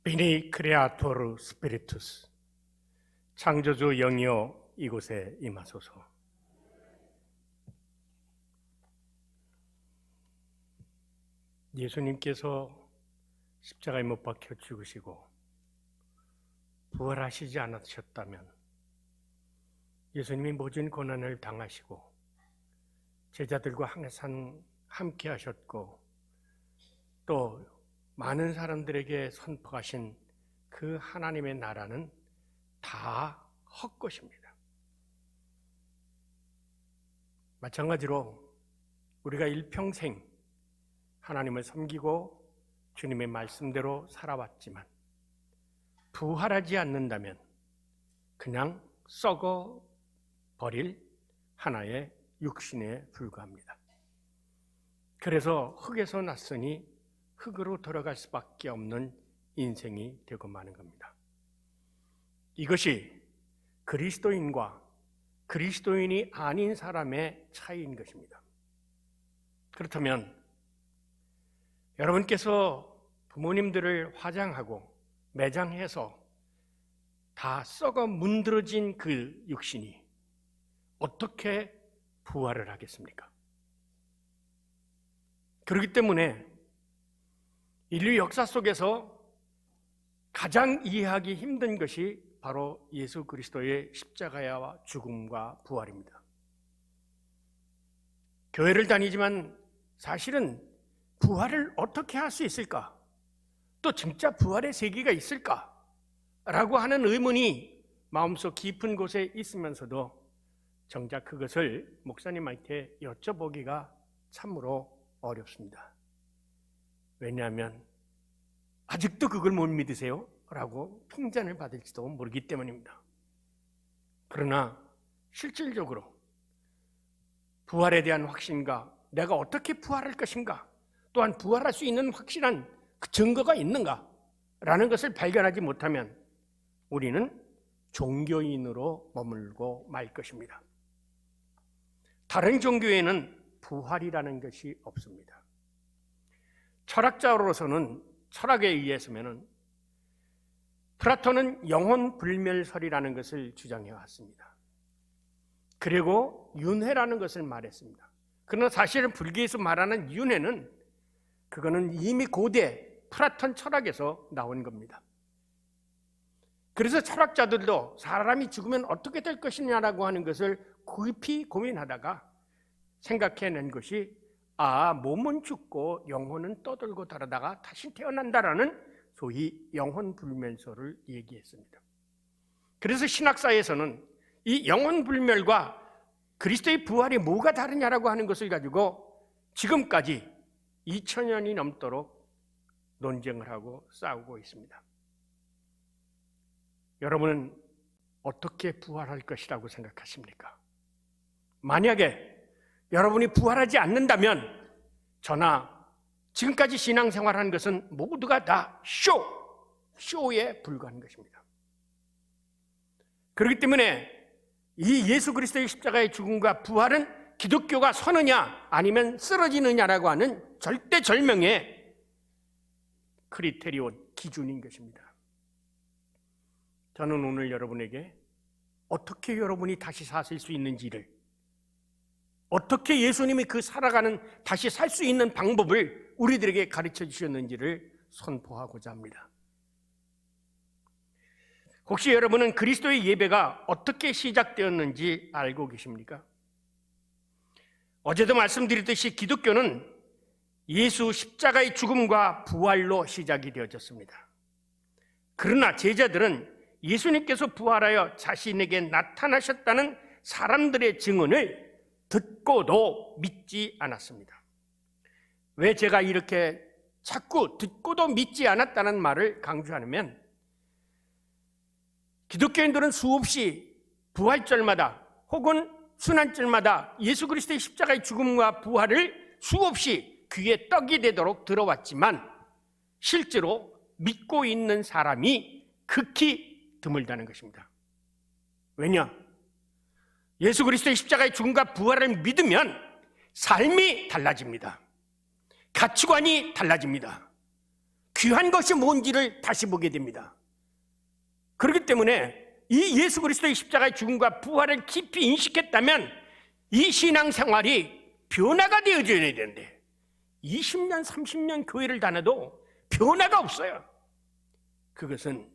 비니 크레아토르 스피리투스, 창조주 영이여 이곳에 임하소서. 예수님께서 십자가에 못 박혀 죽으시고 부활하시지 않으셨다면 예수님이 모진 고난을 당하시고 제자들과 항상 함께 하셨고 또 많은 사람들에게 선포하신 그 하나님의 나라는 다 헛것입니다. 마찬가지로 우리가 일평생 하나님을 섬기고 주님의 말씀대로 살아왔지만 부활하지 않는다면 그냥 썩어 버릴 하나의 육신에 불과합니다. 그래서 흙에서 났으니 흙으로 돌아갈 수밖에 없는 인생이 되고 마는 겁니다. 이것이 그리스도인과 그리스도인이 아닌 사람의 차이인 것입니다. 그렇다면 여러분께서 부모님들을 화장하고 매장해서 다 썩어 문드러진 그 육신이 어떻게 부활을 하겠습니까? 그렇기 때문에 인류 역사 속에서 가장 이해하기 힘든 것이 바로 예수 그리스도의 십자가와 죽음과 부활입니다. 교회를 다니지만 사실은 부활을 어떻게 할 수 있을까? 또 진짜 부활의 세계가 있을까? 라고 하는 의문이 마음속 깊은 곳에 있으면서도 정작 그것을 목사님한테 여쭤보기가 참으로 어렵습니다. 왜냐하면 아직도 그걸 못 믿으세요? 라고 핀잔을 받을지도 모르기 때문입니다. 그러나 실질적으로 부활에 대한 확신과 내가 어떻게 부활할 것인가, 또한 부활할 수 있는 확실한 그 증거가 있는가 라는 것을 발견하지 못하면 우리는 종교인으로 머물고 말 것입니다. 다른 종교에는 부활이라는 것이 없습니다. 철학자로서는 철학에 의해서는 플라톤은 영혼 불멸설이라는 것을 주장해 왔습니다. 그리고 윤회라는 것을 말했습니다. 그러나 사실은 불교에서 말하는 윤회는 그거는 이미 고대 플라톤 철학에서 나온 겁니다. 그래서 철학자들도 사람이 죽으면 어떻게 될 것이냐라고 하는 것을 깊이 고민하다가 생각해낸 것이 몸은 죽고 영혼은 떠돌고 다르다가 다시 태어난다라는 소위 영혼불멸설을 얘기했습니다. 그래서 신학사에서는 이 영혼불멸과 그리스도의 부활이 뭐가 다르냐라고 하는 것을 가지고 지금까지 2000년이 넘도록 논쟁을 하고 싸우고 있습니다. 여러분은 어떻게 부활할 것이라고 생각하십니까? 만약에 여러분이 부활하지 않는다면 저나 지금까지 신앙생활하는 것은 모두가 다 쇼에 불과한 것입니다. 그렇기 때문에 이 예수 그리스도의 십자가의 죽음과 부활은 기독교가 서느냐 아니면 쓰러지느냐라고 하는 절대절명의 크리테리온, 기준인 것입니다. 저는 오늘 여러분에게 어떻게 여러분이 다시 사실 수 있는지를, 어떻게 예수님이 그 살아가는 다시 살 수 있는 방법을 우리들에게 가르쳐 주셨는지를 선포하고자 합니다. 혹시 여러분은 그리스도의 예배가 어떻게 시작되었는지 알고 계십니까? 어제도 말씀드렸듯이 기독교는 예수 십자가의 죽음과 부활로 시작이 되어졌습니다. 그러나 제자들은 예수님께서 부활하여 자신에게 나타나셨다는 사람들의 증언을 듣고도 믿지 않았습니다. 왜 제가 이렇게 자꾸 듣고도 믿지 않았다는 말을 강조하냐면, 기독교인들은 수없이 부활절마다 혹은 순환절마다 예수 그리스도의 십자가의 죽음과 부활을 수없이 귀에 떡이 되도록 들어왔지만 실제로 믿고 있는 사람이 극히 드물다는 것입니다. 왜냐? 예수 그리스도의 십자가의 죽음과 부활을 믿으면 삶이 달라집니다. 가치관이 달라집니다. 귀한 것이 뭔지를 다시 보게 됩니다. 그렇기 때문에 이 예수 그리스도의 십자가의 죽음과 부활을 깊이 인식했다면 이 신앙생활이 변화가 되어져야 되는데 20년, 30년 교회를 다녀도 변화가 없어요. 그것은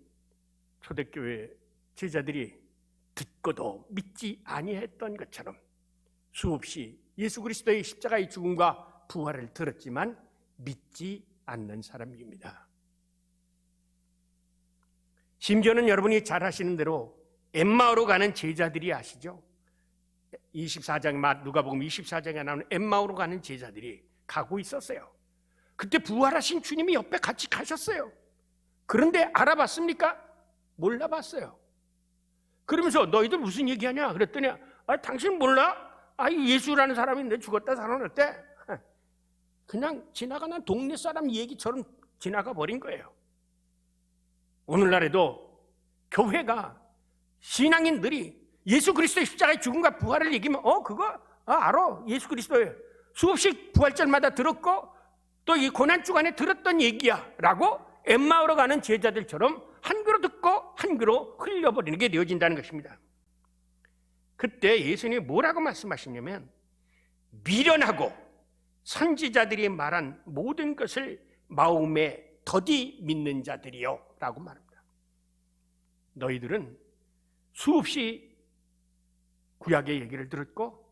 초대교회 제자들이 듣고도 믿지 아니했던 것처럼 수없이 예수 그리스도의 십자가의 죽음과 부활을 들었지만 믿지 않는 사람입니다. 심지어는 여러분이 잘 아시는 대로 엠마오로 가는 제자들이 아시죠? 24장, 누가복음 24장에 나오는 엠마오로 가는 제자들이 가고 있었어요. 그때 부활하신 주님이 옆에 같이 가셨어요. 그런데 알아봤습니까? 몰라봤어요. 그러면서 너희들 무슨 얘기하냐? 그랬더니 당신 몰라? 예수라는 사람이 내 죽었다 살아났대. 그냥 지나가는 동네 사람 얘기처럼 지나가 버린 거예요. 오늘날에도 교회가 신앙인들이 예수 그리스도의 십자가의 죽음과 부활을 얘기하면 그거 알아. 예수 그리스도의 수없이 부활절마다 들었고 또 이 고난주간에 들었던 얘기야 라고 엠마오로 가는 제자들처럼 한 귀로 듣고 한 귀로 흘려버리는 게 되어진다는 것입니다. 그때 예수님이 뭐라고 말씀하시냐면 미련하고 선지자들이 말한 모든 것을 마음에 더디 믿는 자들이요 라고 말합니다. 너희들은 수없이 구약의 얘기를 들었고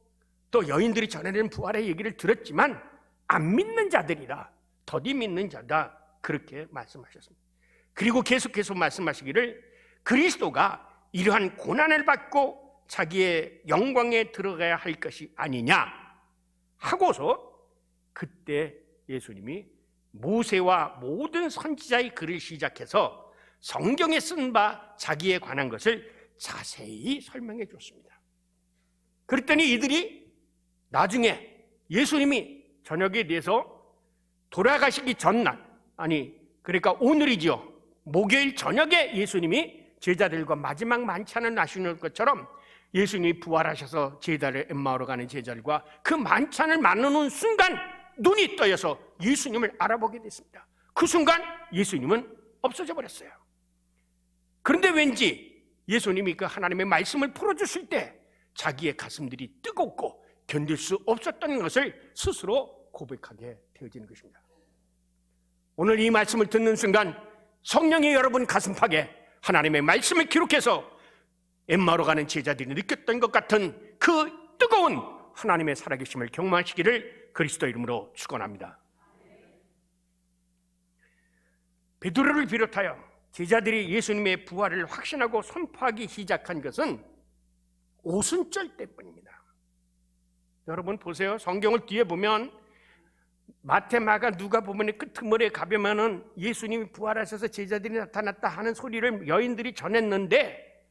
또 여인들이 전해내는 부활의 얘기를 들었지만 안 믿는 자들이라, 더디 믿는 자다, 그렇게 말씀하셨습니다. 그리고 계속해서 말씀하시기를 그리스도가 이러한 고난을 받고 자기의 영광에 들어가야 할 것이 아니냐 하고서 그때 예수님이 모세와 모든 선지자의 글을 시작해서 성경에 쓴 바 자기에 관한 것을 자세히 설명해 줬습니다. 그랬더니 이들이 나중에 예수님이 저녁에 대해서 돌아가시기 전날, 그러니까 오늘이죠. 목요일 저녁에 예수님이 제자들과 마지막 만찬을 하시는 것처럼 예수님이 부활하셔서 제자를 엠마오로 가는 제자들과 그 만찬을 나누는 순간 눈이 떠여서 예수님을 알아보게 됐습니다. 그 순간 예수님은 없어져 버렸어요. 그런데 왠지 예수님이 그 하나님의 말씀을 풀어주실 때 자기의 가슴들이 뜨겁고 견딜 수 없었던 것을 스스로 고백하게 되어지는 것입니다. 오늘 이 말씀을 듣는 순간 성령이 여러분 가슴팍에 하나님의 말씀을 기록해서 엠마오로 가는 제자들이 느꼈던 것 같은 그 뜨거운 하나님의 살아계심을 경험하시기를 그리스도 이름으로 축원합니다. 베드로를 비롯하여 제자들이 예수님의 부활을 확신하고 선포하기 시작한 것은 오순절 때뿐입니다. 여러분 보세요. 성경을 뒤에 보면 마태, 마가, 누가복음의 끄트머리에 가보면은 예수님이 부활하셔서 제자들이 나타났다 하는 소리를 여인들이 전했는데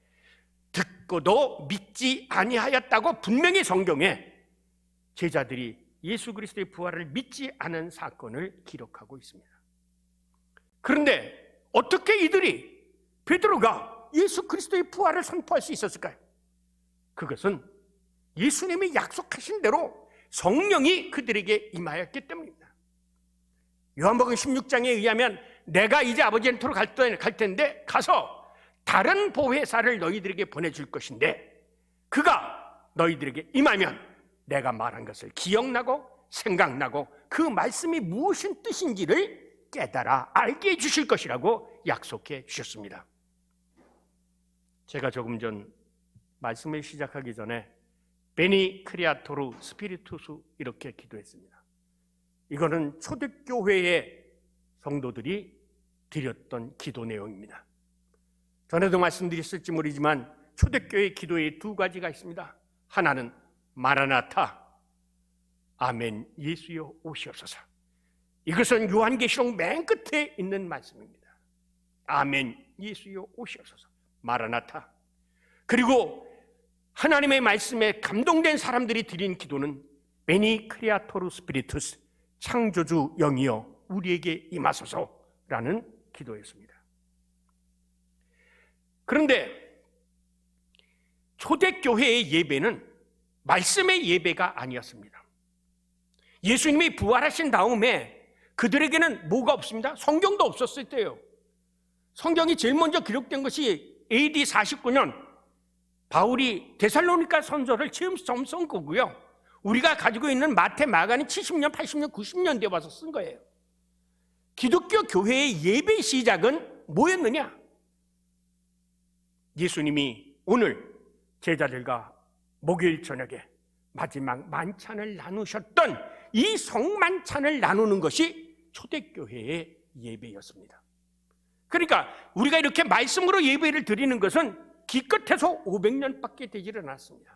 듣고도 믿지 아니하였다고 분명히 성경에 제자들이 예수 그리스도의 부활을 믿지 않은 사건을 기록하고 있습니다. 그런데 어떻게 이들이 베드로가 예수 그리스도의 부활을 선포할 수 있었을까요? 그것은 예수님이 약속하신 대로 성령이 그들에게 임하였기 때문입니다. 요한복음 16장에 의하면 내가 이제 아버지의 터로 갈 텐데 가서 다른 보혜사를 너희들에게 보내줄 것인데 그가 너희들에게 임하면 내가 말한 것을 기억나고 생각나고 그 말씀이 무엇인 뜻인지를 깨달아 알게 해주실 것이라고 약속해 주셨습니다. 제가 조금 전 말씀을 시작하기 전에 베니 크리아토르 스피리투스 이렇게 기도했습니다. 이거는 초대교회의 성도들이 드렸던 기도 내용입니다. 전에도 말씀드렸을지 모르지만 초대교회 기도에 두 가지가 있습니다. 하나는 마라나타, 아멘 예수여 오시옵소서. 이것은 요한계시록 맨 끝에 있는 말씀입니다. 아멘 예수여 오시옵소서. 마라나타. 그리고 하나님의 말씀에 감동된 사람들이 드린 기도는 베니 크리아토르 스피리투스, 창조주 영이여 우리에게 임하소서라는 기도였습니다. 그런데 초대교회의 예배는 말씀의 예배가 아니었습니다. 예수님이 부활하신 다음에 그들에게는 뭐가 없습니다? 성경도 없었을 때요. 성경이 제일 먼저 기록된 것이 AD 49년 바울이 데살로니가 선서를 처음 쓴 거고요. 우리가 가지고 있는 마태, 마가는 70년, 80년, 90년대에 와서 쓴 거예요. 기독교 교회의 예배 시작은 뭐였느냐? 예수님이 오늘 제자들과 목요일 저녁에 마지막 만찬을 나누셨던 이 성만찬을 나누는 것이 초대교회의 예배였습니다. 그러니까 우리가 이렇게 말씀으로 예배를 드리는 것은 기껏해서 500년밖에 되지를 않았습니다.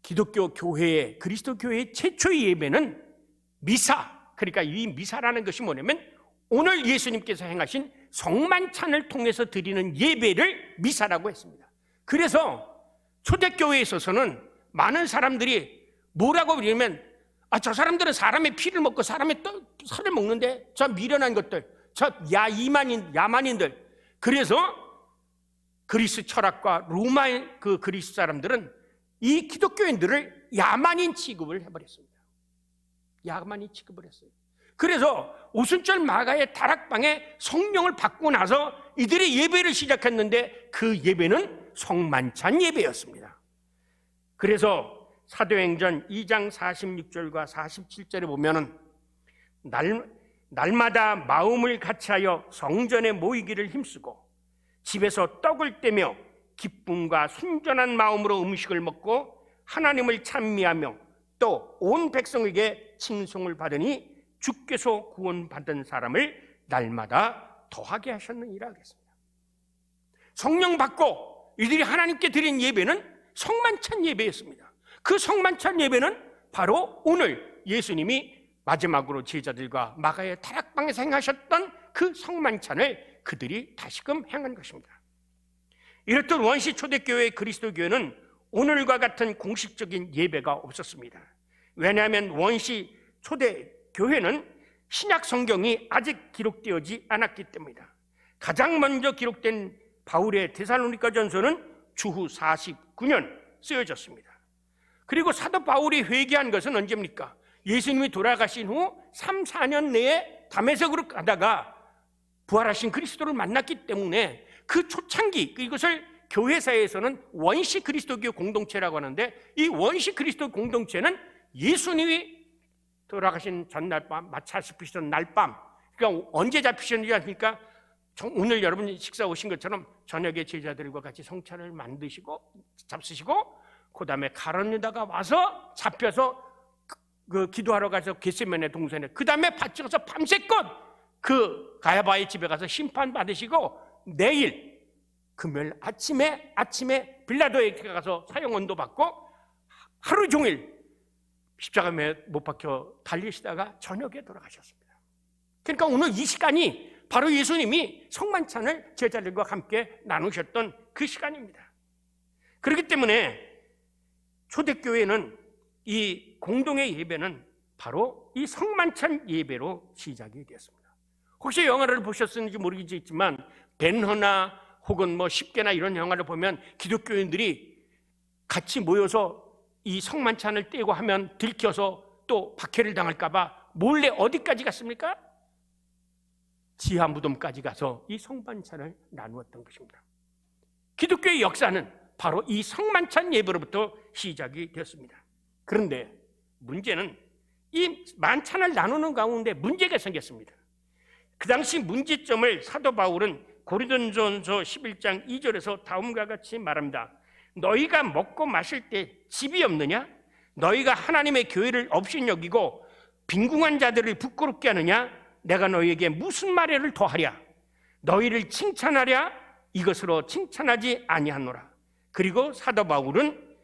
기독교 교회의, 그리스도 교회의 최초의 예배는 미사, 그러니까 이 미사라는 것이 뭐냐면 오늘 예수님께서 행하신 성만찬을 통해서 드리는 예배를 미사라고 했습니다. 그래서 초대교회에 있어서는 많은 사람들이 뭐라고 그러냐면 저 사람들은 사람의 피를 먹고 사람의 살을 먹는데 저 미련한 것들, 저 야만인들. 그래서 그리스 철학과 로마의 그 그리스 사람들은 이 기독교인들을 야만인 취급을 해버렸습니다. 야만인 취급을 했어요. 그래서 오순절 마가의 다락방에 성령을 받고 나서 이들이 예배를 시작했는데 그 예배는 성만찬 예배였습니다. 그래서 사도행전 2장 46절과 47절에 보면은 날마다 마음을 같이하여 성전에 모이기를 힘쓰고 집에서 떡을 떼며 기쁨과 순전한 마음으로 음식을 먹고 하나님을 찬미하며 또 온 백성에게 칭송을 받으니 주께서 구원받은 사람을 날마다 더하게 하셨느니라 하겠습니다. 성령 받고 이들이 하나님께 드린 예배는 성만찬 예배였습니다. 그 성만찬 예배는 바로 오늘 예수님이 마지막으로 제자들과 마가의 다락방에서 행하셨던 그 성만찬을 그들이 다시금 행한 것입니다. 이렇듯 원시 초대교회의 그리스도교회는 오늘과 같은 공식적인 예배가 없었습니다. 왜냐하면 원시 초대교회는 신약 성경이 아직 기록되어지 않았기 때문이다. 가장 먼저 기록된 바울의 데살로니가 전서는 주후 49년 쓰여졌습니다. 그리고 사도 바울이 회개한 것은 언제입니까? 예수님이 돌아가신 후 3, 4년 내에 다메섹으로 가다가 부활하신 그리스도를 만났기 때문에 그 초창기, 이것을 교회사에서는 원시 그리스도교 공동체라고 하는데, 이 원시 그리스도 공동체는 예수님이 돌아가신 전날 밤, 마차 잡히시던 날밤, 그러니까 언제 잡히셨는지 아십니까? 오늘 여러분 식사 오신 것처럼 저녁에 제자들과 같이 성찬을 잡수시고 그 다음에 가룟 유다가 와서 잡혀서 그 기도하러 가서 겟세마네 동산에, 그 다음에 밭에서 밤새껏 그 가야바의 집에 가서 심판 받으시고 내일 금요일 아침에 빌라도에 가서 사형언도 받고 하루 종일 십자가에 못 박혀 달리시다가 저녁에 돌아가셨습니다. 그러니까 오늘 이 시간이 바로 예수님이 성만찬을 제자들과 함께 나누셨던 그 시간입니다. 그렇기 때문에 초대교회는 이 공동의 예배는 바로 이 성만찬 예배로 시작이 되었습니다. 혹시 영화를 보셨는지 모르겠지만 벤허나 혹은 뭐 10개나 이런 영화를 보면 기독교인들이 같이 모여서 이 성만찬을 떼고 하면 들켜서 또 박해를 당할까 봐 몰래 어디까지 갔습니까? 지하 무덤까지 가서 이 성만찬을 나누었던 것입니다. 기독교의 역사는 바로 이 성만찬 예배로부터 시작이 되었습니다. 그런데 문제는 이 만찬을 나누는 가운데 문제가 생겼습니다. 그 당시 문제점을 사도 바울은 고린도전서 11장 2절에서 다음과 같이 말합니다. 너희가 먹고 마실 때 집이 없느냐? 너희가 하나님의 교회를 업신여기고 빈궁한 자들을 부끄럽게 하느냐? 내가 너희에게 무슨 말을 더하랴? 너희를 칭찬하랴? 이것으로 칭찬하지 아니하노라. 그리고 사도 바울은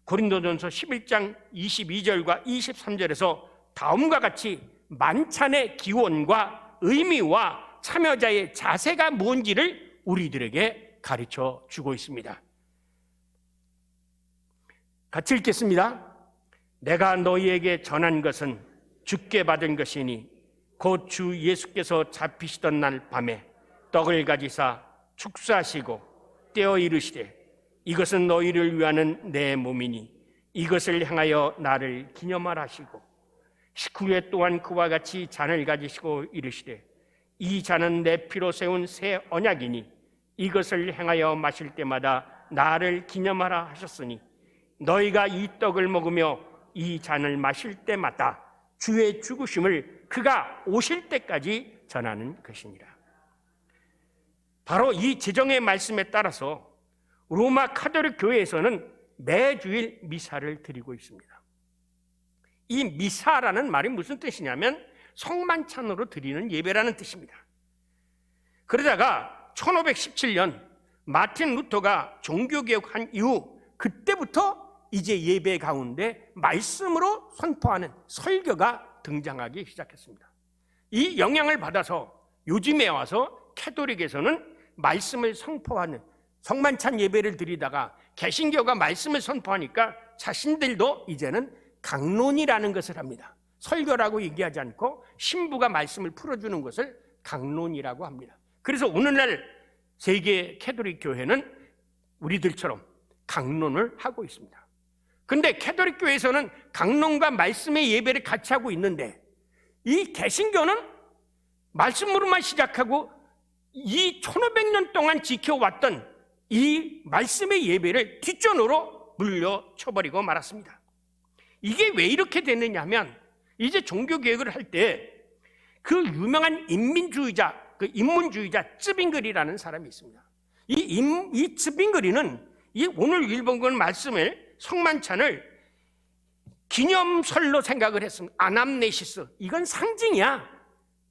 고린도전서 11장 22절과 23절에서 다음과 같이 만찬의 기원과 의미와 참여자의 자세가 뭔지를 우리들에게 가르쳐 주고 있습니다. 같이 읽겠습니다. 내가 너희에게 전한 것은 주께 받은 것이니 곧 주 예수께서 잡히시던 날 밤에 떡을 가지사 축사하시고 떼어 이르시되 이것은 너희를 위하는 내 몸이니 이것을 향하여 나를 기념하라 하시고 19회 또한 그와 같이 잔을 가지시고 이르시되 이 잔은 내 피로 세운 새 언약이니 이것을 행하여 마실 때마다 나를 기념하라 하셨으니 너희가 이 떡을 먹으며 이 잔을 마실 때마다 주의 죽으심을 그가 오실 때까지 전하는 것이니라. 바로 이 제정의 말씀에 따라서 로마 카톨릭 교회에서는 매주일 미사를 드리고 있습니다. 이 미사라는 말이 무슨 뜻이냐면 성만찬으로 드리는 예배라는 뜻입니다. 그러다가 1517년 마틴 루터가 종교개혁한 이후 그때부터 이제 예배 가운데 말씀으로 선포하는 설교가 등장하기 시작했습니다. 이 영향을 받아서 요즘에 와서 캐톨릭에서는 말씀을 선포하는 성만찬 예배를 드리다가 개신교가 말씀을 선포하니까 자신들도 이제는 강론이라는 것을 합니다. 설교라고 얘기하지 않고 신부가 말씀을 풀어주는 것을 강론이라고 합니다. 그래서 오늘날 세계 캐톨릭 교회는 우리들처럼 강론을 하고 있습니다. 근데 캐톨릭 교회에서는 강론과 말씀의 예배를 같이 하고 있는데 이 개신교는 말씀으로만 시작하고 이 1500년 동안 지켜왔던 이 말씀의 예배를 뒷전으로 물려쳐버리고 말았습니다. 이게 왜 이렇게 됐느냐 하면 이제 종교개혁을 할 때 그 유명한 인민주의자, 그 인문주의자 쯔빙글이라는 사람이 있습니다. 이 쯔빙글이는 이 오늘 읽은 말씀을 성만찬을 기념설로 생각을 했습니다. 아남네시스, 이건 상징이야.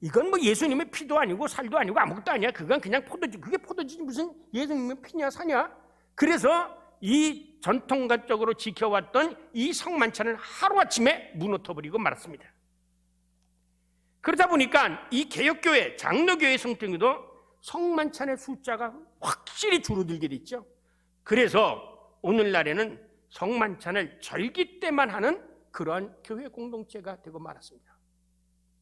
이건 뭐 예수님의 피도 아니고 살도 아니고 아무것도 아니야. 그건 그냥 포도주. 그게 포도주지 무슨 예수님의 피냐 사냐. 그래서 이 전통적으로 지켜왔던 이 성만찬을 하루아침에 무너뜨려버리고 말았습니다. 그러다 보니까 이 개혁교회, 장로교회 성도들도 성만찬의 숫자가 확실히 줄어들게 됐죠. 그래서 오늘날에는 성만찬을 절기 때만 하는 그러한 교회 공동체가 되고 말았습니다.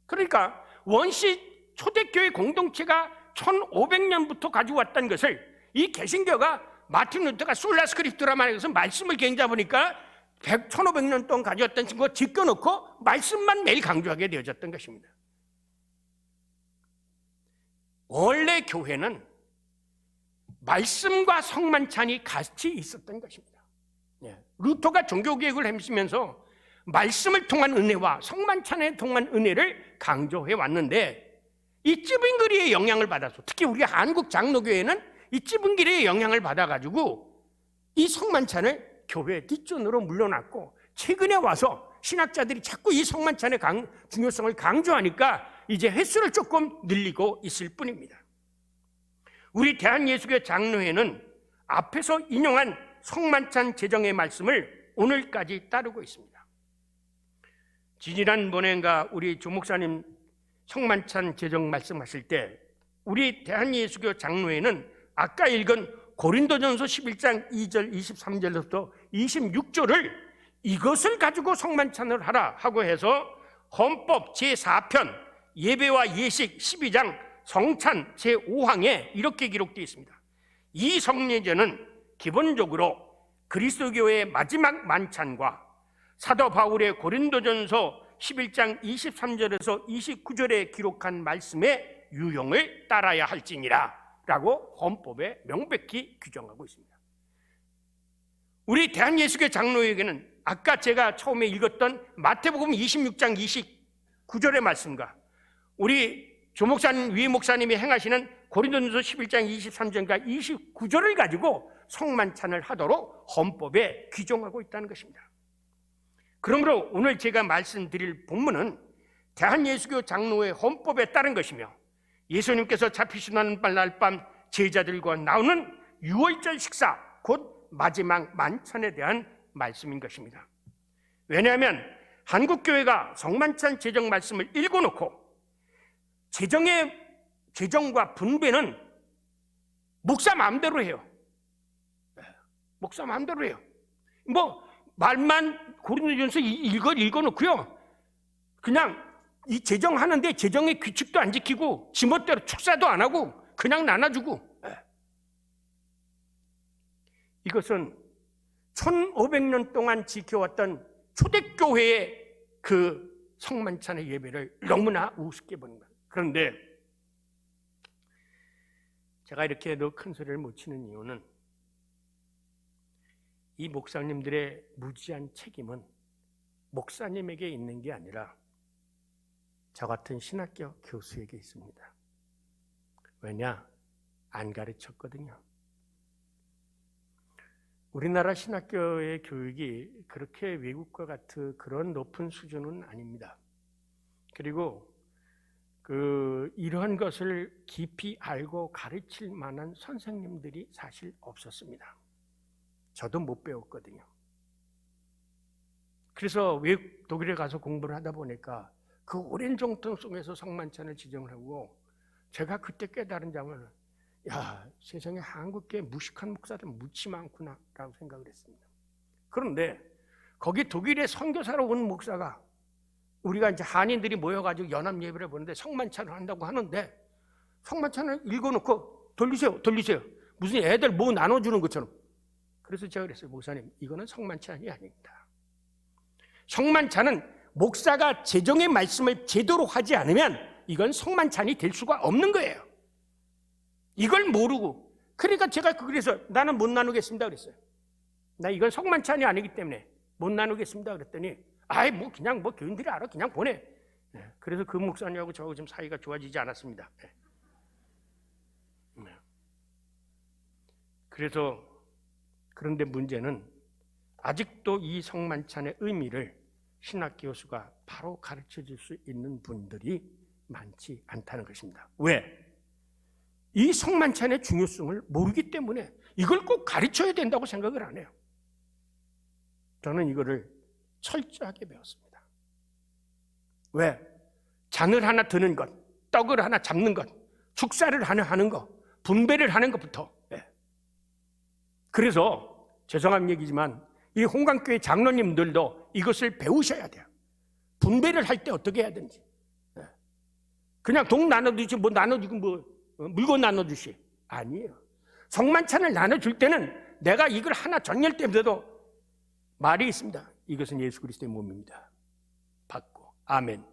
그러니까 원시 초대교회 공동체가 1500년부터 가지고 왔던 것을 이 개신교가 마틴 루터가 솔라 스크립투라만 해서 말씀을 갱자 보니까 1500년 동안 가져왔던 거 지켜놓고 말씀만 매일 강조하게 되어졌던 것입니다. 원래 교회는 말씀과 성만찬이 같이 있었던 것입니다. 루터가 종교개혁을 하시면서 말씀을 통한 은혜와 성만찬에 통한 은혜를 강조해 왔는데 이 쯔빙그리의 영향을 받아서 특히 우리 한국 장로교회는 이 쯔빙그리의 영향을 받아가지고 이 성만찬을 교회 뒷전으로 물러났고 최근에 와서 신학자들이 자꾸 이 성만찬의 중요성을 강조하니까 이제 횟수를 조금 늘리고 있을 뿐입니다. 우리 대한예수교 장로회는 앞에서 인용한 성만찬 제정의 말씀을 오늘까지 따르고 있습니다. 지지난 번엔가 우리 조 목사님 성만찬 제정 말씀하실 때 우리 대한예수교 장로회는 아까 읽은 고린도전서 11장 2절 23절부터 26절을 이것을 가지고 성만찬을 하라 하고 해서 헌법 제4편 예배와 예식 12장 성찬 제5항에 이렇게 기록되어 있습니다. 이 성례제는 기본적으로 그리스도교의 마지막 만찬과 사도 바울의 고린도전서 11장 23절에서 29절에 기록한 말씀의 유형을 따라야 할지니라 라고 헌법에 명백히 규정하고 있습니다. 우리 대한예수교 장로에게는 아까 제가 처음에 읽었던 마태복음 26장 29절의 말씀과 우리 조 목사님, 위 목사님이 행하시는 고린도전서 11장 23절과 29절을 가지고 성만찬을 하도록 헌법에 규정하고 있다는 것입니다. 그러므로 오늘 제가 말씀드릴 본문은 대한예수교 장로회 헌법에 따른 것이며 예수님께서 잡히시는 날 밤 제자들과 나오는 유월절 식사 곧 마지막 만찬에 대한 말씀인 것입니다. 왜냐하면 한국교회가 성만찬 제정 말씀을 읽어놓고 제정과 분배는 목사 마음대로 해요. 목사 마음대로 해요. 뭐 말만 고린도전서 읽어놓고요. 그냥 이 제정하는데 제정의 규칙도 안 지키고 지멋대로 축사도 안 하고 그냥 나눠주고. 이것은 1500년 동안 지켜왔던 초대교회의 그 성만찬의 예배를 너무나 우습게 보는 거예요. 그런데 제가 이렇게 더 큰 소리를 못 치는 이유는 이 목사님들의 무지한 책임은 목사님에게 있는 게 아니라 저 같은 신학교 교수에게 있습니다. 왜냐? 안 가르쳤거든요. 우리나라 신학교의 교육이 그렇게 외국과 같은 그런 높은 수준은 아닙니다. 그리고 이러한 것을 깊이 알고 가르칠 만한 선생님들이 사실 없었습니다. 저도 못 배웠거든요. 그래서 외국 독일에 가서 공부를 하다 보니까 그 오랜 정통 속에서 성만찬을 지정을 하고 제가 그때 깨달은 점은 야, 세상에 한국계 무식한 목사들 무지 많구나 라고 생각을 했습니다. 그런데 거기 독일에 선교사로 온 목사가 우리가 이제 한인들이 모여가지고 연합 예배를 보는데 성만찬을 한다고 하는데 성만찬을 읽어놓고 돌리세요. 무슨 애들 뭐 나눠주는 것처럼. 그래서 제가 그랬어요. 목사님, 이거는 성만찬이 아닙니다. 성만찬은 목사가 제정의 말씀을 제대로 하지 않으면 이건 성만찬이 될 수가 없는 거예요. 이걸 모르고. 그러니까 제가 그래서 나는 못 나누겠습니다 그랬어요. 나 이건 성만찬이 아니기 때문에 못 나누겠습니다 그랬더니 아이 뭐 그냥 뭐 교인들이 알아 그냥 보내. 그래서 그 목사님하고 저하고 좀 사이가 좋아지지 않았습니다. 그래서 그런데 문제는 아직도 이 성만찬의 의미를 신학 교수가 바로 가르쳐 줄 수 있는 분들이 많지 않다는 것입니다. 왜? 이 성만찬의 중요성을 모르기 때문에 이걸 꼭 가르쳐야 된다고 생각을 안 해요. 저는 이거를 철저하게 배웠습니다. 왜? 잔을 하나 드는 것, 떡을 하나 잡는 것, 축사를 하나 하는 것, 분배를 하는 것부터. 그래서 죄송한 얘기지만 이 홍강교회 장로님들도 이것을 배우셔야 돼요. 분배를 할 때 어떻게 해야 되는지. 그냥 돈 나눠주지 뭐 나눠주고 뭐 물건 나눠주시 아니에요. 성만찬을 나눠줄 때는 내가 이걸 하나 전열 때부터도 말이 있습니다. 이것은 예수 그리스도의 몸입니다. 받고 아멘.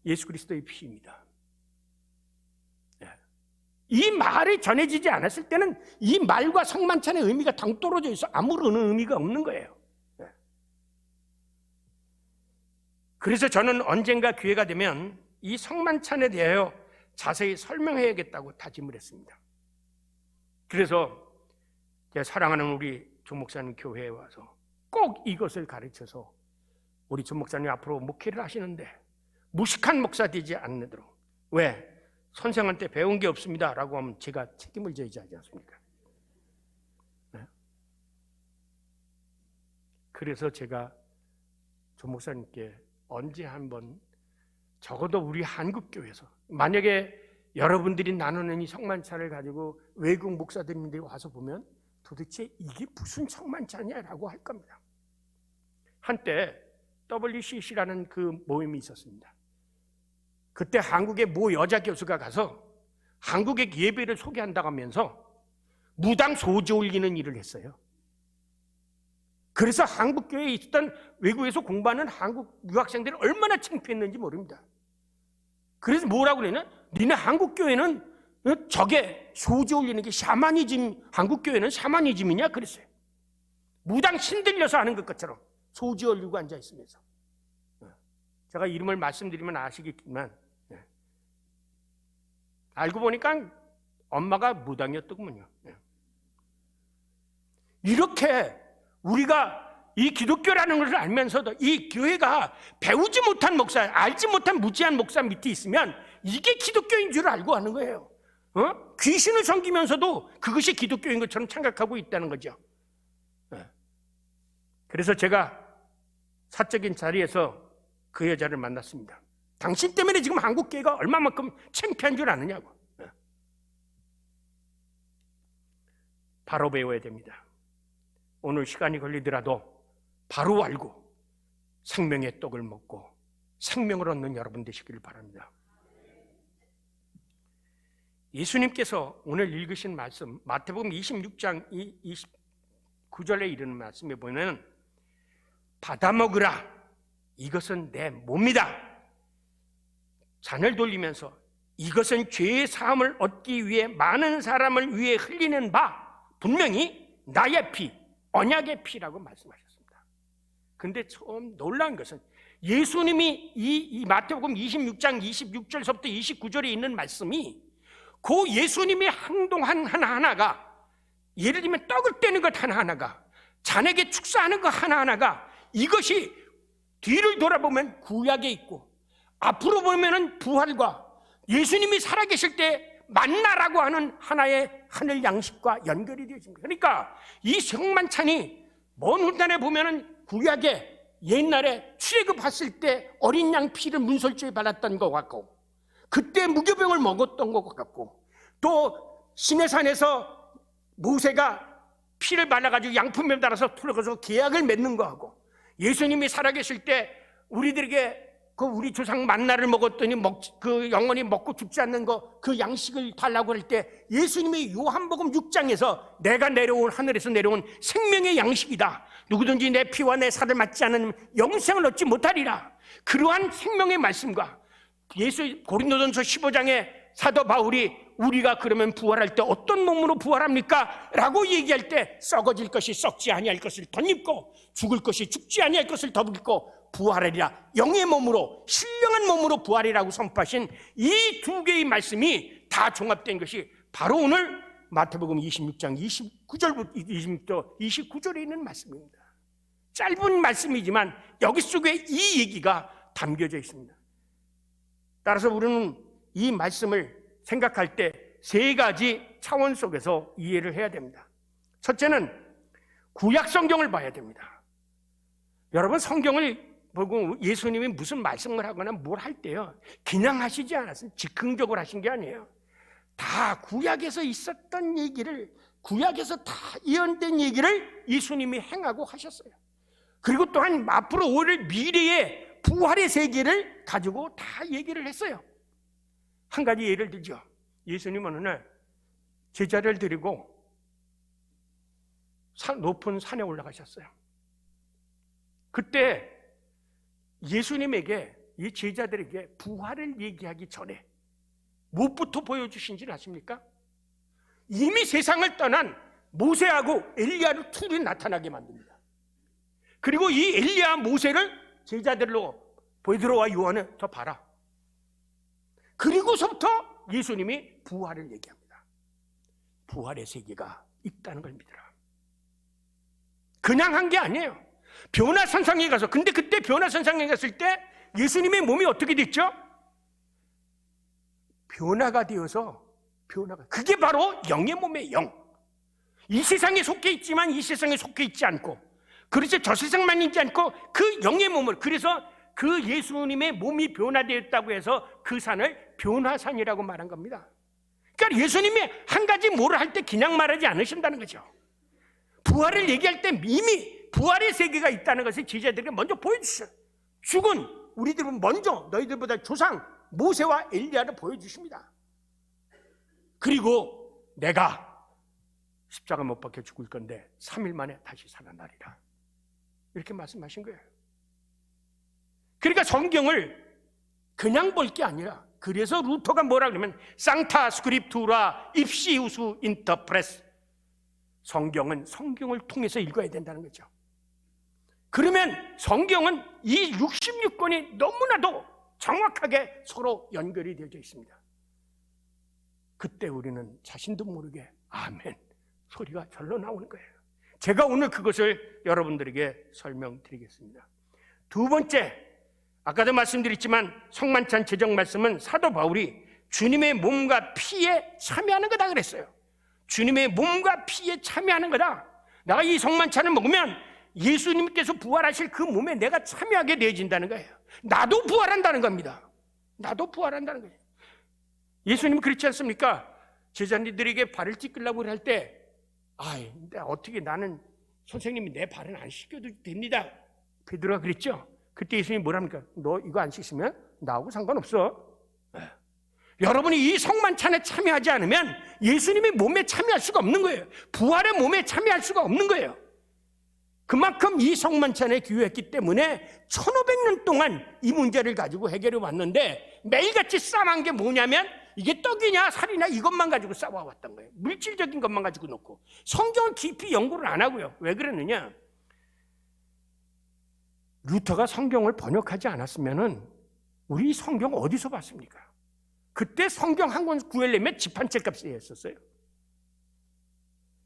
예수 그리스도의 피입니다. 이 말이 전해지지 않았을 때는 이 말과 성만찬의 의미가 당떨어져 있어 아무런 의미가 없는 거예요. 그래서 저는 언젠가 기회가 되면 이 성만찬에 대하여 자세히 설명해야겠다고 다짐을 했습니다. 그래서 제가 사랑하는 우리 조 목사님 교회에 와서 꼭 이것을 가르쳐서 우리 조 목사님 앞으로 목회를 하시는데 무식한 목사 되지 않도록. 왜? 선생한테 배운 게 없습니다 라고 하면 제가 책임을 져야지 하지 않습니까? 그래서 제가 조 목사님께 언제 한번 적어도 우리 한국교회에서 만약에 여러분들이 나누는 이 성만찬을 가지고 외국 목사들이 와서 보면 도대체 이게 무슨 성만찬이야 라고 할 겁니다. 한때 WCC라는 그 모임이 있었습니다. 그때 한국의 모 여자 교수가 가서 한국의 예배를 소개한다고 하면서 무당 소지 올리는 일을 했어요. 그래서 한국교회에 있었던 외국에서 공부하는 한국 유학생들이 얼마나 창피했는지 모릅니다. 그래서 뭐라고 그러냐? 니네 한국교회는 저게 소지 올리는 게 샤머니즘, 한국교회는 샤머니즘이냐? 그랬어요. 무당 신들려서 하는 것처럼 소지 올리고 앉아있으면서. 제가 이름을 말씀드리면 아시겠지만 알고 보니까 엄마가 무당이었더군요. 이렇게 우리가 이 기독교라는 것을 알면서도 이 교회가 배우지 못한 목사, 알지 못한 무지한 목사 밑에 있으면 이게 기독교인 줄 알고 하는 거예요. 귀신을 섬기면서도 그것이 기독교인 것처럼 생각하고 있다는 거죠. 그래서 제가 사적인 자리에서 그 여자를 만났습니다. 당신 때문에 지금 한국교회가 얼마만큼 창피한 줄 아느냐고. 바로 배워야 됩니다. 오늘 시간이 걸리더라도 바로 알고 생명의 떡을 먹고 생명을 얻는 여러분 되시길 바랍니다. 예수님께서 오늘 읽으신 말씀 마태복음 26장 29절에 이르는 말씀에 보면 받아먹으라 이것은 내 몸이다 잔을 돌리면서 이것은 죄의 사함을 얻기 위해 많은 사람을 위해 흘리는 바 분명히 나의 피, 언약의 피라고 말씀하셨습니다. 그런데 처음 놀라운 것은 예수님이 이 마태복음 26장 26절서부터 29절에 있는 말씀이 그 예수님의 행동한 하나하나가, 예를 들면 떡을 떼는 것 하나하나가, 잔에게 축사하는 것 하나하나가, 이것이 뒤를 돌아보면 구약에 있고 앞으로 보면은 부활과 예수님이 살아계실 때 만나라고 하는 하나의 하늘 양식과 연결이 되어집니다. 그러니까 이 성만찬이 먼 훗날에 보면은 구약에 옛날에 출애굽했을 때 어린 양 피를 문설주에 발랐던 것 같고, 그때 무교병을 먹었던 것 같고, 또 시내산에서 모세가 피를 발라가지고 양품에 달아서 풀어서 계약을 맺는 거하고, 예수님이 살아계실 때 우리들에게 그 우리 조상 만나를 먹었더니 그 영원히 먹고 죽지 않는 거, 그 양식을 달라고 할 때 예수님이 요한복음 6장에서 내가 내려온, 하늘에서 내려온 생명의 양식이다, 누구든지 내 피와 내 살을 맞지 않으면 영생을 얻지 못하리라, 그러한 생명의 말씀과 고린도전서 15장에 사도 바울이 우리가 그러면 부활할 때 어떤 몸으로 부활합니까? 라고 얘기할 때 썩어질 것이 썩지 아니할 것을 덧입고 죽을 것이 죽지 아니할 것을 덧입고 부활하리라, 영의 몸으로, 신령한 몸으로 부활이라고 선포하신 이 두 개의 말씀이 다 종합된 것이 바로 오늘 마태복음 26장 29절부터 29절에 있는 말씀입니다. 짧은 말씀이지만 여기 속에 이 얘기가 담겨져 있습니다. 따라서 우리는 이 말씀을 생각할 때 세 가지 차원 속에서 이해를 해야 됩니다. 첫째는 구약 성경을 봐야 됩니다. 여러분, 성경을 보고 예수님이 무슨 말씀을 하거나 뭘 할 때요, 그냥 하시지 않았어요. 즉흥적으로 하신 게 아니에요. 다 구약에서 있었던 얘기를, 구약에서 다 예언된 얘기를 예수님이 행하고 하셨어요. 그리고 또한 앞으로 올 미래의 부활의 세계를 가지고 다 얘기를 했어요. 한 가지 예를 들죠. 예수님은 어느 날 제자를 데리고 높은 산에 올라가셨어요. 그때 예수님에게, 이 제자들에게 부활을 얘기하기 전에 무엇부터 보여주신지는 아십니까? 이미 세상을 떠난 모세하고 엘리야를 둘이 나타나게 만듭니다. 그리고 이 엘리야 모세를 제자들로 베드로와 요한은 저 봐라. 그리고서부터 예수님이 부활을 얘기합니다. 부활의 세계가 있다는 걸 믿으라. 그냥 한 게 아니에요. 변화산상에 가서, 근데 그때 변화산상에 갔을 때 예수님의 몸이 어떻게 됐죠? 변화가 되어서, 그게 바로 영의 몸의 영. 이 세상에 속해 있지만 이 세상에 속해 있지 않고, 그래서 저 세상만 있지 않고 그 영의 몸을, 그래서 그 예수님의 몸이 변화되었다고 해서 그 산을 변화산이라고 말한 겁니다. 그러니까 예수님이 한 가지 뭐를 할 때 그냥 말하지 않으신다는 거죠. 부활을 얘기할 때 이미 부활의 세계가 있다는 것을 제자들에게 먼저 보여주셨어요. 죽은 우리들은 먼저 너희들보다 조상 모세와 엘리야를 보여주십니다. 그리고 내가 십자가 못 박혀 죽을 건데 3일 만에 다시 살아나리라, 이렇게 말씀하신 거예요. 그러니까 성경을 그냥 볼 게 아니라, 그래서 루터가 뭐라 그러면 상타 스크립투라 입시우스 인터프레스, 성경은 성경을 통해서 읽어야 된다는 거죠. 그러면 성경은 이 66권이 너무나도 정확하게 서로 연결이 되어 있습니다. 그때 우리는 자신도 모르게 아멘 소리가 절로 나오는 거예요. 제가 오늘 그것을 여러분들에게 설명드리겠습니다. 두 번째, 아까도 말씀드렸지만 성만찬 제정 말씀은 사도 바울이 주님의 몸과 피에 참여하는 거다 그랬어요. 주님의 몸과 피에 참여하는 거다. 내가 이 성만찬을 먹으면 예수님께서 부활하실 그 몸에 내가 참여하게 되어진다는 거예요. 나도 부활한다는 겁니다. 나도 부활한다는 거예요. 예수님은 그렇지 않습니까? 제자들에게 발을 찢으려고 할 때, 근데 어떻게 나는 선생님이 내 발은 안 씻겨도 됩니다, 베드로가 그랬죠. 그때 예수님이 뭐랍니까? 너 이거 안 씻으면 나하고 상관없어. 여러분이 이 성만찬에 참여하지 않으면 예수님의 몸에 참여할 수가 없는 거예요. 부활의 몸에 참여할 수가 없는 거예요. 그만큼 이 성만찬에 기여했기 때문에 1500년 동안 이 문제를 가지고 해결해 왔는데 매일같이 싸움한 게 뭐냐면 이게 떡이냐 살이냐 이것만 가지고 싸워왔던 거예요. 물질적인 것만 가지고 놓고 성경을 깊이 연구를 안 하고요. 왜 그러느냐? 루터가 성경을 번역하지 않았으면은 우리 성경 어디서 봤습니까? 그때 성경 한 권 구하려면 집 한 채 값이 했었어요.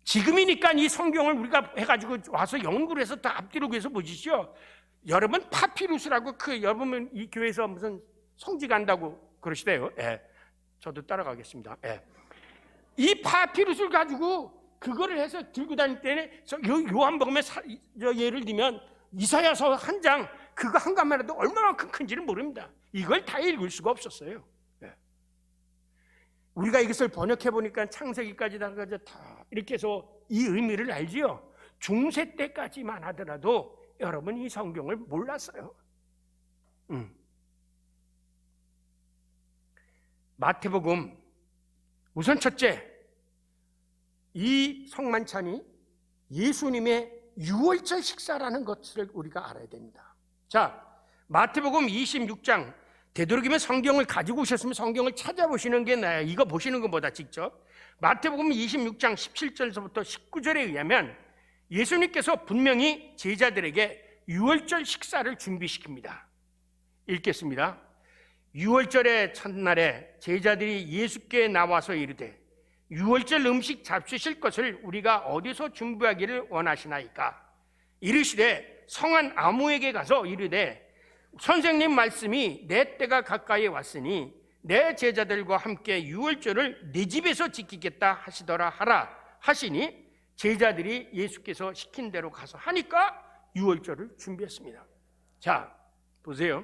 지금이니까 이 성경을 우리가 해가지고 와서 연구를 해서 다 앞뒤로 해서 보시죠. 여러분 파피루스라고 여러분 이 교회에서 무슨 성지 간다고 그러시대요. 예. 저도 따라가겠습니다. 예. 이 파피루스를 가지고 그거를 해서 들고 다닐 때는 요한복음에 예를 들면 이사야서 한 장 그거 한 가마라도 얼마만큼 큰지를 모릅니다. 이걸 다 읽을 수가 없었어요. 예. 우리가 이것을 번역해 보니까 창세기까지 다 이렇게 해서 이 의미를 알지요. 중세 때까지만 하더라도 여러분 이 성경을 몰랐어요. 마태복음 우선 첫째, 이 성만찬이 예수님의 유월절 식사라는 것을 우리가 알아야 됩니다. 자, 마태복음 26장 되도록이면 성경을 가지고 오셨으면 성경을 찾아보시는 게 나아요. 이거 보시는 것보다 직접. 마태복음 26장 17절에서부터 19절에 의하면 예수님께서 분명히 제자들에게 유월절 식사를 준비시킵니다. 읽겠습니다. 유월절의 첫날에 제자들이 예수께 나와서 이르되 유월절 음식 잡수실 것을 우리가 어디서 준비하기를 원하시나이까? 이르시되 성한 아무에게 가서 이르되 선생님 말씀이 내 때가 가까이 왔으니 내 제자들과 함께 유월절을 네 집에서 지키겠다 하시더라 하라 하시니 제자들이 예수께서 시킨 대로 가서 하니까 유월절을 준비했습니다. 자, 보세요.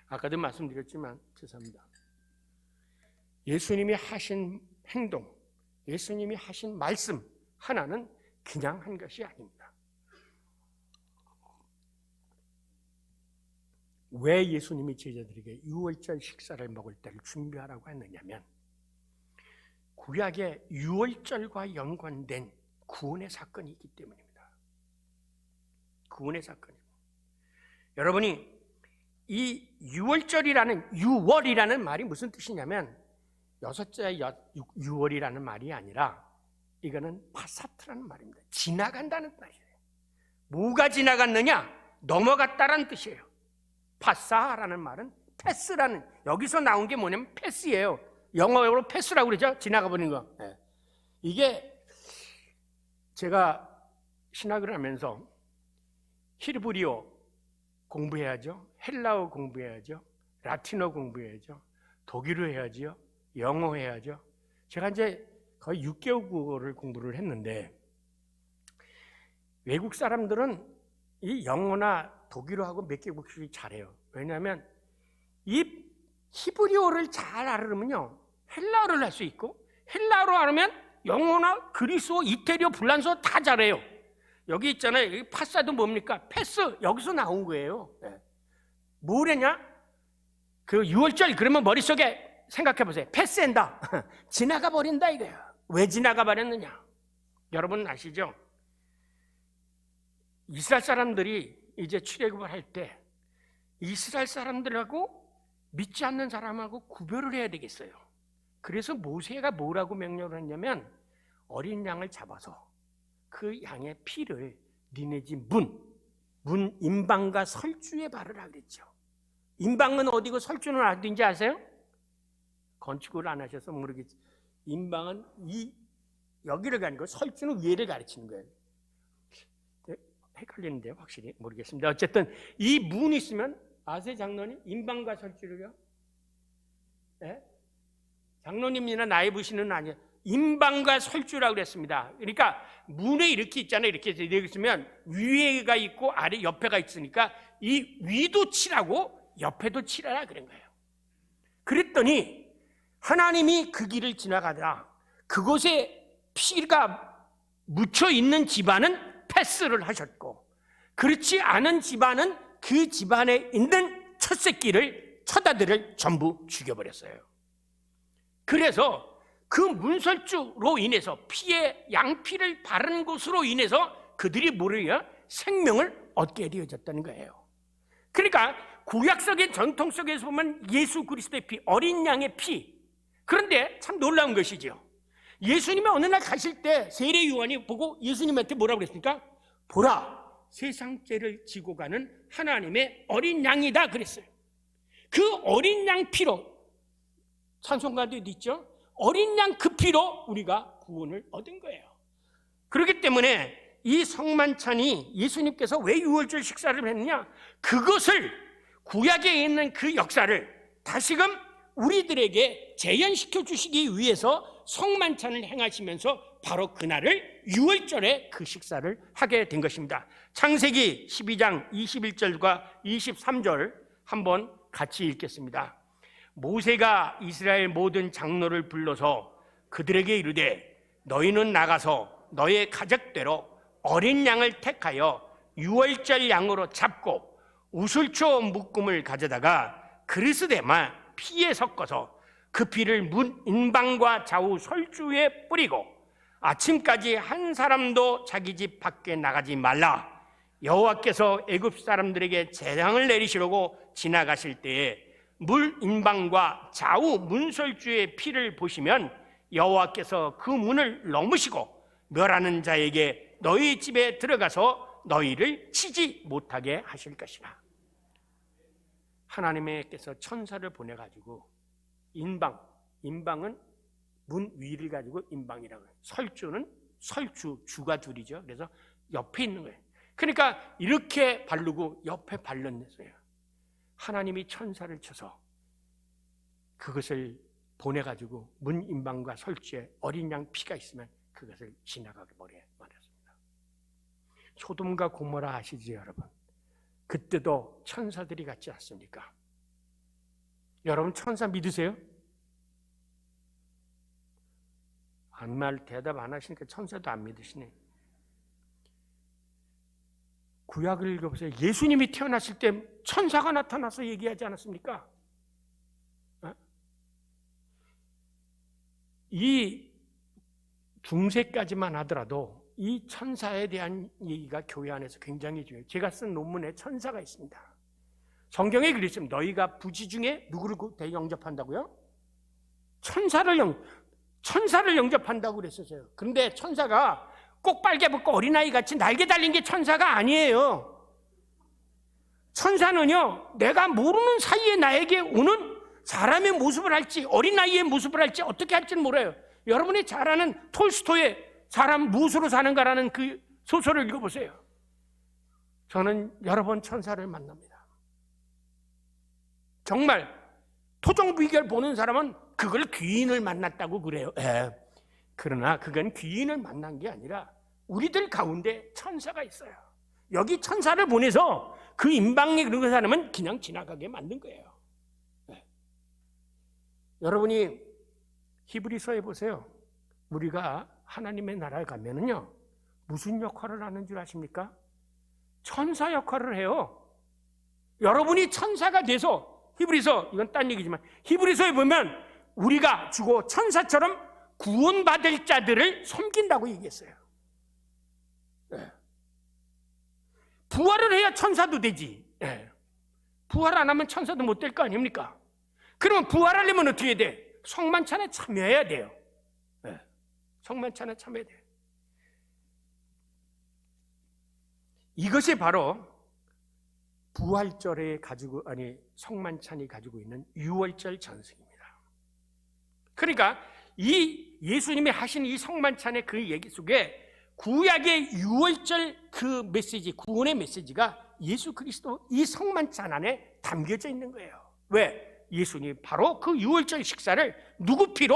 아까도 말씀드렸지만 죄송합니다. 예수님이 하신 행동, 예수님이 하신 말씀 하나는 그냥 한 것이 아닙니다. 왜 예수님이 제자들에게 유월절 식사를 먹을 때를 준비하라고 했느냐면 구약의 유월절과 연관된 구원의 사건이 있기 때문입니다. 구원의 사건이고, 여러분이 이 유월이라는 말이 무슨 뜻이냐면 여섯째 유월이라는 말이 아니라 이거는 파사트라는 말입니다. 지나간다는 말이에요. 뭐가 지나갔느냐? 넘어갔다라는 뜻이에요. 파사라는 말은 패스라는, 여기서 나온 게 뭐냐면 패스예요. 영어로 패스라고 그러죠. 지나가 버리는 거. 네. 이게 제가 신학을 하면서 히브리어 공부해야죠. 헬라어 공부해야죠. 라틴어 공부해야죠. 독일어 해야죠. 영어 해야죠. 제가 이제 거의 6개국어를 공부를 했는데 외국 사람들은 이 영어나 독일어하고 몇 개국씩 잘해요. 왜냐하면 이 히브리어를 잘 알으면요 헬라어를 할 수 있고, 헬라어로 알으면 영어나 그리스어, 이태리어, 불란서 다 잘해요. 여기 있잖아요. 여기 파사도 뭡니까? 패스. 여기서 나온 거예요. 네. 뭐래냐? 그 유월절 그러면 머릿속에 생각해 보세요. 패스한다. 지나가 버린다 이거예요. 왜 지나가 버렸느냐? 여러분 아시죠? 이스라엘 사람들이 이제 출애굽을 할 때 이스라엘 사람들하고 믿지 않는 사람하고 구별을 해야 되겠어요. 그래서 모세가 뭐라고 명령을 했냐면 어린 양을 잡아서 그 양의 피를 니네 집 문 임방과 설주에 바르라 그랬죠. 임방은 어디고 설주는 어딘지 아세요? 건축을 안 하셔서 모르겠지. 임방은 여기를 가는 거, 설주는 위에를 가르치는 거예요. 헷갈리는데 확실히 모르겠습니다. 어쨌든 이 문이 있으면 아세요, 장로님? 임방과 설주를요? 네? 장로님이나 나이 부시는 아니에요. 임방과 설주라고 그랬습니다. 그러니까 문에 이렇게 있잖아요. 이렇게 있으면 위에가 있고 아래 옆에가 있으니까 이 위도 칠하고 옆에도 칠하라 그런 거예요. 그랬더니 하나님이 그 길을 지나가다 그곳에 피가 묻혀 있는 집안은 패스를 하셨고, 그렇지 않은 집안은 그 집안에 있는 첫 새끼를, 첫 아들을 전부 죽여버렸어요. 그래서 그 문설주로 인해서 양피를 바른 것으로 인해서 그들이 뭐래요? 생명을 얻게 되어졌다는 거예요. 그러니까 구약적인 전통 속에서 보면 예수 그리스도의 피, 어린 양의 피. 그런데 참 놀라운 것이죠. 예수님이 어느 날 가실 때 세례 요한이 보고 예수님한테 뭐라고 그랬습니까? 보라, 세상 죄를 지고 가는 하나님의 어린 양이다 그랬어요. 그 어린 양 피로, 찬송가도 있죠? 어린 양 그 피로 우리가 구원을 얻은 거예요. 그렇기 때문에 이 성만찬이 예수님께서 왜 유월절 식사를 했느냐? 그것을 구약에 있는 그 역사를 다시금 우리들에게 재현시켜 주시기 위해서 성만찬을 행하시면서 바로 그날을 유월절에 그 식사를 하게 된 것입니다. 창세기 12장 21절과 23절 한번 같이 읽겠습니다. 모세가 이스라엘 모든 장로를 불러서 그들에게 이르되 너희는 나가서 너의 가족대로 어린 양을 택하여 유월절 양으로 잡고 우슬초 묶음을 가져다가 그리스대마 피에 섞어서 그 피를 문 인방과 좌우 설주에 뿌리고 아침까지 한 사람도 자기 집 밖에 나가지 말라. 여호와께서 애굽 사람들에게 재앙을 내리시려고 지나가실 때에 물 인방과 좌우 문설주의 피를 보시면 여호와께서 그 문을 넘으시고 멸하는 자에게 너희 집에 들어가서 너희를 치지 못하게 하실 것이라. 하나님께서 천사를 보내가지고 인방은 문 위를 가지고 인방이라고 해요. 설주는 주가 둘이죠. 그래서 옆에 있는 거예요. 그러니까 이렇게 바르고 옆에 발랐어요. 하나님이 천사를 쳐서 그것을 보내가지고 문 인방과 설주에 어린 양 피가 있으면 그것을 지나가게 말했습니다. 소돔과 고모라 아시죠, 여러분? 그때도 천사들이 갔지 않습니까? 여러분 천사 믿으세요? 한 말 대답 안 하시니까 천사도 안 믿으시네. 구약을 읽어보세요. 예수님이 태어나실 때 천사가 나타나서 얘기하지 않았습니까? 이 중세까지만 하더라도 이 천사에 대한 얘기가 교회 안에서 굉장히 중요해요. 제가 쓴 논문에 천사가 있습니다. 성경에 그랬습니다. 너희가 부지 중에 누구를 영접한다고요? 천사를 영접한다고 그랬었어요. 그런데 천사가 꼭 빨개 벗고 어린아이 같이 날개 달린 게 천사가 아니에요. 천사는요, 내가 모르는 사이에 나에게 오는 사람의 모습을 할지 어린아이의 모습을 할지 어떻게 할지는 몰라요. 여러분이 잘 아는 톨스토이의 사람 무엇으로 사는가라는 그 소설을 읽어보세요. 저는 여러 번 천사를 만납니다. 정말 토종비결 보는 사람은 그걸 귀인을 만났다고 그래요. 그러나 그건 귀인을 만난 게 아니라 우리들 가운데 천사가 있어요. 여기 천사를 보내서 그 임방에 그런 사람은 그냥 지나가게 만든 거예요. 여러분이 히브리서에 보세요. 우리가 하나님의 나라에 가면은요, 무슨 역할을 하는 줄 아십니까? 천사 역할을 해요. 여러분이 천사가 돼서 히브리서, 이건 딴 얘기지만 히브리서에 보면 우리가 죽어 천사처럼 구원받을 자들을 섬긴다고 얘기했어요. 부활을 해야 천사도 되지. 부활 안 하면 천사도 못 될 거 아닙니까? 그러면 부활하려면 어떻게 해야 돼? 성만찬에 참여해야 돼요. 성만찬에 참여해야 돼요. 이것이 바로 부활절에 성만찬이 가지고 있는 유월절 전승입니다. 그러니까 이 예수님이 하신 이 성만찬의 그 얘기 속에 구약의 유월절 그 메시지, 구원의 메시지가 예수 그리스도 이 성만찬 안에 담겨져 있는 거예요. 왜? 예수님이 바로 그 유월절 식사를 누구 피로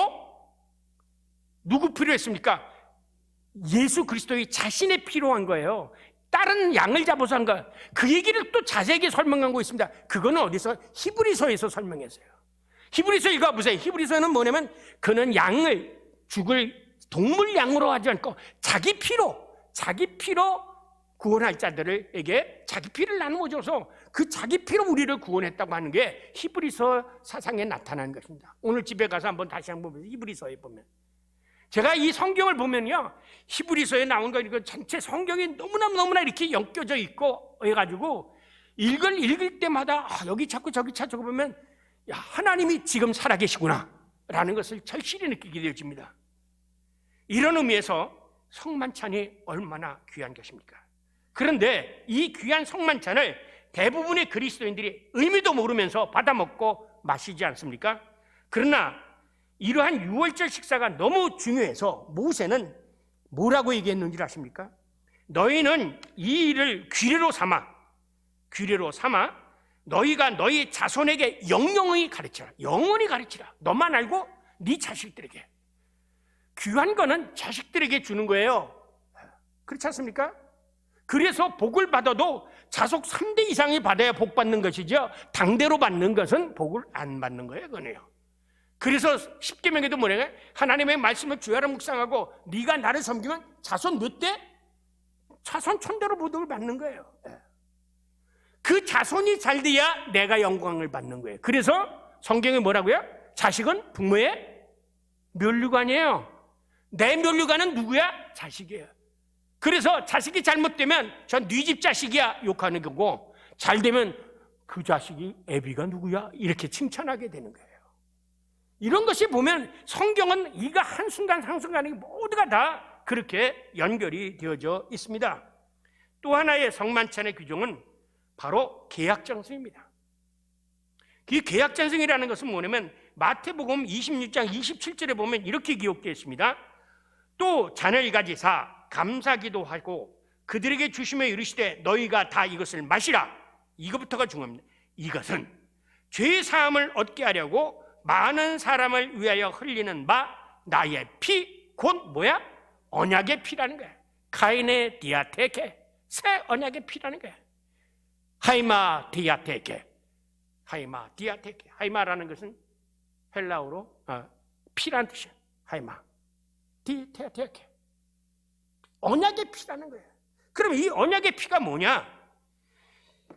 했습니까? 예수 그리스도의 자신의 피로 한 거예요. 다른 양을 잡아서 한 거예요. 그 얘기를 또 자세하게 설명하고 있습니다. 그거는 어디서? 히브리서에서 설명했어요. 히브리서 읽어보세요. 히브리서는 뭐냐면 그는 양을 죽을 동물 양으로 하지 않고 자기 피로 구원할 자들에게 자기 피를 나누어줘서 그 자기 피로 우리를 구원했다고 하는 게 히브리서 사상에 나타난 것입니다. 오늘 집에 가서 다시 한번 보면 히브리서에 보면 제가 이 성경을 보면요, 히브리서에 나온 거 이거 전체 성경이 너무나 이렇게 엮여져 있고 해가지고 읽을 때마다 여기 찾고 저기 찾고 보면 야, 하나님이 지금 살아계시구나 라는 것을 절실히 느끼게 되어집니다. 이런 의미에서 성만찬이 얼마나 귀한 것입니까? 그런데 이 귀한 성만찬을 대부분의 그리스도인들이 의미도 모르면서 받아먹고 마시지 않습니까? 그러나 이러한 유월절 식사가 너무 중요해서 모세는 뭐라고 얘기했는지 아십니까? 너희는 이 일을 규례로 삼아 너희가 너희 자손에게 영영히 가르치라. 영원히 가르치라. 너만 알고 네 자식들에게. 귀한 거는 자식들에게 주는 거예요. 그렇지 않습니까? 그래서 복을 받아도 자속 3대 이상이 받아야 복 받는 것이죠. 당대로 받는 것은 복을 안 받는 거예요. 그거네요. 그래서 십계명에도 뭐래요? 하나님의 말씀을 주야로 묵상하고 네가 나를 섬기면 자손 몇 대? 자손 천대로 복을 받는 거예요. 그 자손이 잘 돼야 내가 영광을 받는 거예요. 그래서 성경에 뭐라고요? 자식은 부모의 면류관이에요. 내 면류관은 누구야? 자식이에요. 그래서 자식이 잘못되면 전 네 집 자식이야 욕하는 거고, 잘 되면 그 자식이 애비가 누구야? 이렇게 칭찬하게 되는 거예요. 이런 것이 보면 성경은 이가 한순간 한순간이 모두가 다 그렇게 연결이 되어져 있습니다. 또 하나의 성만찬의 규정은 바로 계약정성입니다. 이 계약정성이라는 것은 뭐냐면 마태복음 26장 27절에 보면 이렇게 기록되어 있습니다. 또 잔을 가지사 감사기도 하고 그들에게 주시며 이르시되 너희가 다 이것을 마시라. 이것부터가 중요합니다. 이것은 죄 사함을 얻게 하려고 많은 사람을 위하여 흘리는 바 나의 피, 곧 뭐야? 언약의 피라는 거야. 카이네 디아테케, 새 언약의 피라는 거야. 하이마 디아테케, 하이마 디아테케. 하이마라는 것은 헬라어로 피라는 뜻이야. 하이마 디아테케, 언약의 피라는 거예요. 그럼 이 언약의 피가 뭐냐?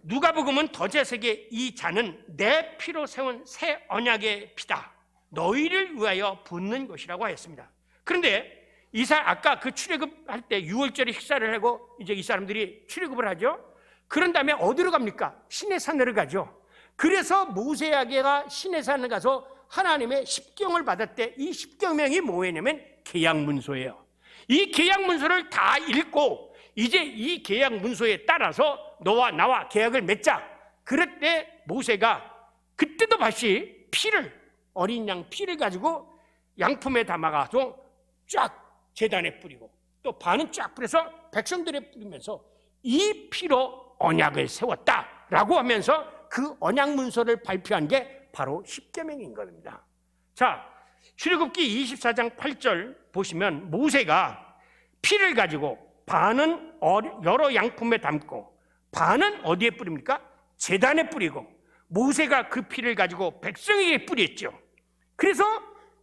누가복음은 더 자세하게 이 잔은 내 피로 세운 새 언약의 피다. 너희를 위하여 붓는 것이라고 하였습니다. 그런데 아까 그 출애굽할 때 6월절에 식사를 하고 이제 이 사람들이 출애굽을 하죠. 그런 다음에 어디로 갑니까? 시내산으로 가죠. 그래서 모세아게가 시내산을 가서 하나님의 십경을 받았대. 이 십계명이 뭐냐면 계약문서예요. 이 계약문서를 다 읽고 이제 이 계약문서에 따라서 너와 나와 계약을 맺자. 그럴 때 모세가 그때도 다시 어린 양 피를 가지고 양품에 담아가서 쫙 제단에 뿌리고 또 반은 쫙 뿌려서 백성들에 뿌리면서 이 피로 언약을 세웠다라고 하면서 그 언약 문서를 발표한 게 바로 십계명인 겁니다. 자, 출애굽기 24장 8절 보시면 모세가 피를 가지고 반은 여러 양품에 담고 반은 어디에 뿌립니까? 제단에 뿌리고 모세가 그 피를 가지고 백성에게 뿌렸죠. 그래서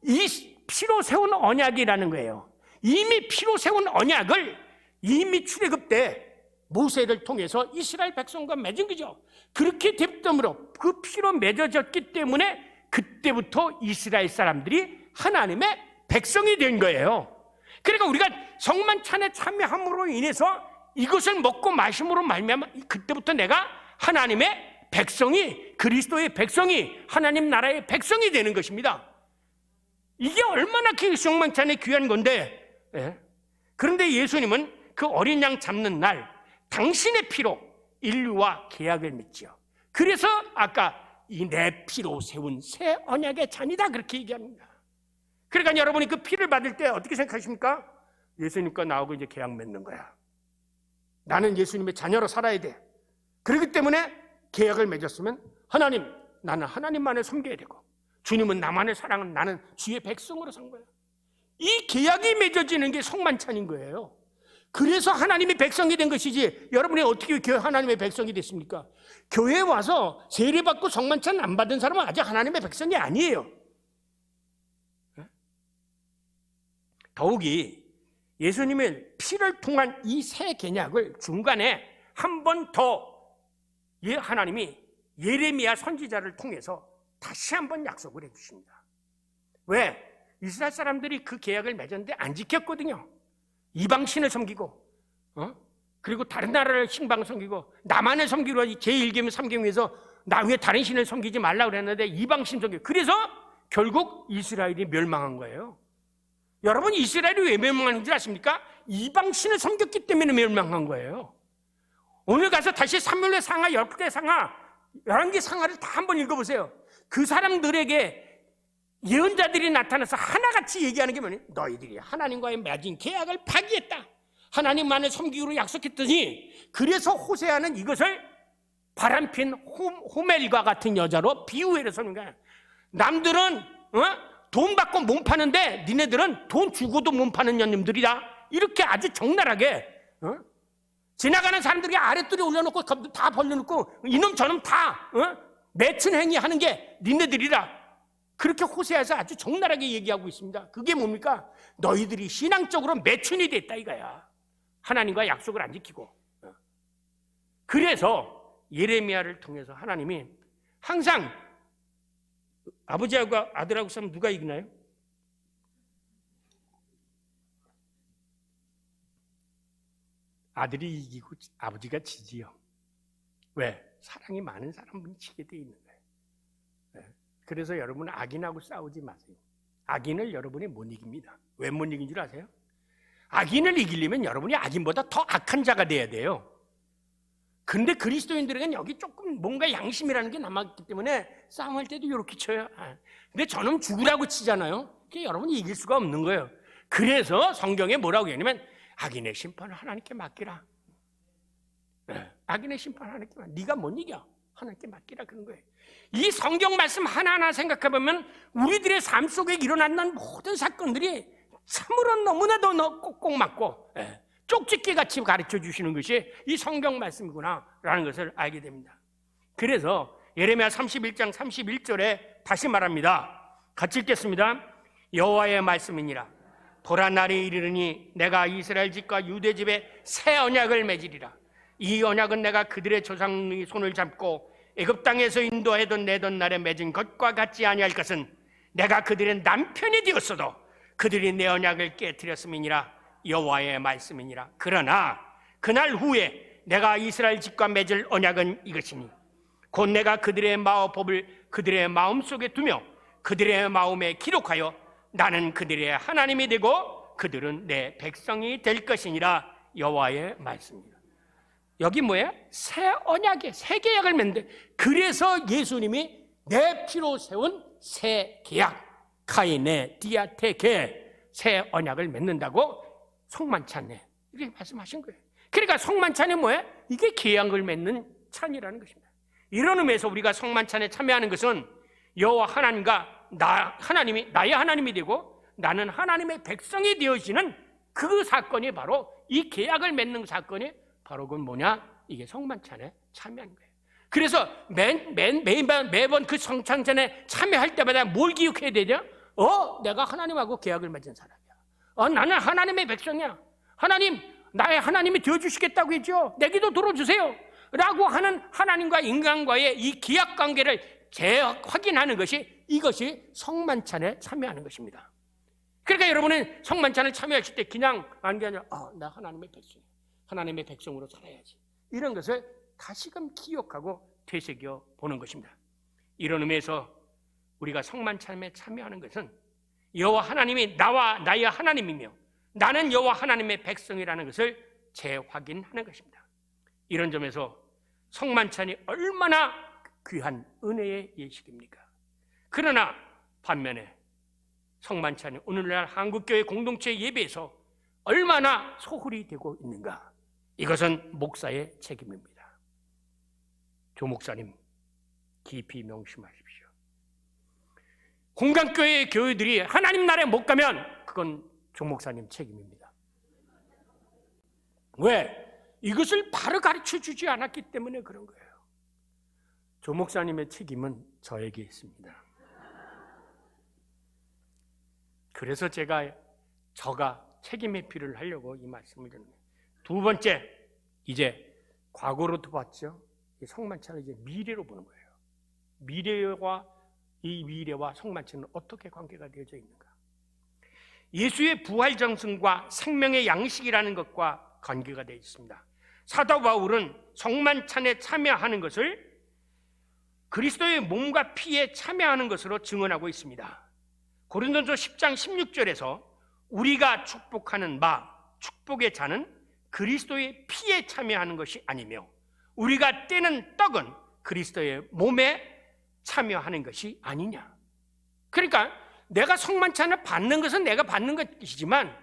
이 피로 세운 언약이라는 거예요. 이미 피로 세운 언약을 이미 출애굽 때 모세를 통해서 이스라엘 백성과 맺은 거죠. 그렇게 됐더므로 그 피로 맺어졌기 때문에 그때부터 이스라엘 사람들이 하나님의 백성이 된 거예요. 그러니까 우리가 성만찬에 참여함으로 인해서 이것을 먹고 마심으로 말미암아 그때부터 내가 하나님의 백성이, 그리스도의 백성이, 하나님 나라의 백성이 되는 것입니다. 이게 얼마나 성만찬에 귀한 건데, 그런데 예수님은 그 어린 양 잡는 날 당신의 피로 인류와 계약을 맺지요. 그래서 아까 이 내 피로 세운 새 언약의 잔이다 그렇게 얘기합니다. 그러니까 여러분이 그 피를 받을 때 어떻게 생각하십니까? 예수님과 나하고 이제 계약 맺는 거야. 나는 예수님의 자녀로 살아야 돼. 그렇기 때문에 계약을 맺었으면 하나님, 나는 하나님만을 섬겨야 되고 주님은 나만을 사랑하는 나는 주의 백성으로 산 거야. 이 계약이 맺어지는 게 성만찬인 거예요. 그래서 하나님의 백성이 된 것이지 여러분이 어떻게 하나님의 백성이 됐습니까? 교회에 와서 세례받고 성만찬 안 받은 사람은 아직 하나님의 백성이 아니에요. 더욱이 예수님의 피를 통한 이 새 계약을 중간에 한 번 더 하나님이 예레미야 선지자를 통해서 다시 한 번 약속을 해주십니다. 왜? 이스라엘 사람들이 그 계약을 맺었는데 안 지켰거든요. 이방신을 섬기고, 그리고 다른 나라를 신방 섬기고, 나만을 섬기로 제1계명 3계명에서 나 외에 다른 신을 섬기지 말라고 그랬는데 이방신 섬기고, 그래서 결국 이스라엘이 멸망한 거예요. 여러분, 이스라엘이 왜 멸망한 줄 아십니까? 이방신을 섬겼기 때문에 멸망한 거예요. 오늘 가서 다시 사무엘의 상하, 열왕기의 상하, 11개 상하를 다 한번 읽어보세요. 그 사람들에게 예언자들이 나타나서 하나같이 얘기하는 게 뭐냐? 너희들이 하나님과의 맺은 계약을 파기했다. 하나님만을 섬기기로 약속했더니, 그래서 호세아는 이것을 바람핀 호멜과 같은 여자로 비유해서 거야. 남들은 돈 받고 몸 파는데 니네들은 돈 주고도 몸 파는 년님들이다. 이렇게 아주 적나라하게 지나가는 사람들이 아랫돌에 올려놓고 다 벌려놓고 이놈 저놈 다 매춘 행위하는 게 니네들이라. 그렇게 호세아에서 아주 적나라하게 얘기하고 있습니다. 그게 뭡니까? 너희들이 신앙적으로 매춘이 됐다 이거야. 하나님과 약속을 안 지키고. 그래서 예레미야를 통해서 하나님이 항상 아버지하고 아들하고 싸우면 누가 이기나요? 아들이 이기고 아버지가 지지요. 왜? 사랑이 많은 사람은 지게 돼 있는 거예요. 그래서 여러분은 악인하고 싸우지 마세요. 악인을 여러분이 못 이깁니다. 왜 못 이긴 줄 아세요? 악인을 이기려면 여러분이 악인보다 더 악한 자가 돼야 돼요. 근데 그리스도인들에게는 여기 조금 뭔가 양심이라는 게 남았기 때문에 싸움할 때도 이렇게 쳐요. 근데 저놈 죽으라고 치잖아요. 그게 여러분이 이길 수가 없는 거예요. 그래서 성경에 뭐라고 얘기하냐면 악인의 심판을 하나님께 맡기라. 악인의 심판을 하나님께 맡기라. 네가 못 이겨. 하나님께 맡기라 그런 거예요. 이 성경 말씀 하나하나 생각해보면 우리들의 삶 속에 일어나는 모든 사건들이 참으로 너무나도 꼭꼭 맞고 쪽집게같이 가르쳐 주시는 것이 이 성경 말씀이구나라는 것을 알게 됩니다. 그래서 예레미야 31장 31절에 다시 말합니다. 같이 읽겠습니다. 여호와의 말씀이니라. 보라, 날이 이르르니 내가 이스라엘 집과 유대 집에 새 언약을 맺으리라. 이 언약은 내가 그들의 조상의 손을 잡고 애굽 땅에서 인도하던 내던 날에 맺은 것과 같지 아니할 것은 내가 그들의 남편이 되었어도 그들이 내 언약을 깨뜨렸음이니라. 여호와의 말씀이니라. 그러나 그날 후에 내가 이스라엘 집과 맺을 언약은 이것이니 곧 내가 그들의 마법을 그들의 마음속에 두며 그들의 마음에 기록하여 나는 그들의 하나님이 되고 그들은 내 백성이 될 것이니라. 여호와의 말씀입니다. 여기 뭐예요? 새 언약에 새 계약을 맺는데, 그래서 예수님이 내 피로 세운 새 계약, 카이네 디아테게, 새 언약을 맺는다고 성만찬에 이렇게 말씀하신 거예요. 그러니까 성만찬이 뭐예요? 이게 계약을 맺는 찬이라는 것입니다. 이런 의미에서 우리가 성만찬에 참여하는 것은 여호와 하나님과 하나님이 나의 하나님이 되고 나는 하나님의 백성이 되어지는 그 사건이 바로 이 계약을 맺는 사건이 바로 그건 뭐냐? 이게 성만찬에 참여하는 거예요. 그래서 매번 그 성찬찬에 참여할 때마다 뭘 기억해야 되냐? 내가 하나님하고 계약을 맺은 사람이야. 나는 하나님의 백성이야. 하나님, 나의 하나님이 되어주시겠다고 했죠. 내 기도 들어주세요. 라고 하는 하나님과 인간과의 이 계약 관계를 재확인하는 것이, 이것이 성만찬에 참여하는 것입니다. 그러니까 여러분은 성만찬을 참여하실 때 그냥 하는 게 아니라 나 하나님의 백성이야. 하나님의 백성으로 살아야지. 이런 것을 다시금 기억하고 되새겨 보는 것입니다. 이런 의미에서 우리가 성만찬에 참여하는 것은 여호와 하나님이 나와 나의 하나님이며 나는 여호와 하나님의 백성이라는 것을 재확인하는 것입니다. 이런 점에서 성만찬이 얼마나 귀한 은혜의 예식입니까? 그러나 반면에 성만찬이 오늘날 한국교회 공동체 예배에서 얼마나 소홀히 되고 있는가? 이것은 목사의 책임입니다. 조 목사님, 깊이 명심하십시오. 공간교회의 교회들이 하나님 나라에 못 가면 그건 조 목사님 책임입니다. 왜? 이것을 바로 가르쳐 주지 않았기 때문에 그런 거예요. 조 목사님의 책임은 저에게 있습니다. 그래서 제가 책임 회피를 하려고 이 말씀을 드립니다. 두 번째, 이제 과거로도 봤죠. 성만찬을 이제 미래로 보는 거예요. 이 미래와 성만찬은 어떻게 관계가 되어져 있는가? 예수의 부활 정승과 생명의 양식이라는 것과 관계가 되어 있습니다. 사도 바울은 성만찬에 참여하는 것을 그리스도의 몸과 피에 참여하는 것으로 증언하고 있습니다. 고린도서 10장 16절에서 우리가 축복하는 바, 축복의 잔은 그리스도의 피에 참여하는 것이 아니며 우리가 떼는 떡은 그리스도의 몸에 참여하는 것이 아니냐. 그러니까 내가 성만찬을 받는 것은 내가 받는 것이지만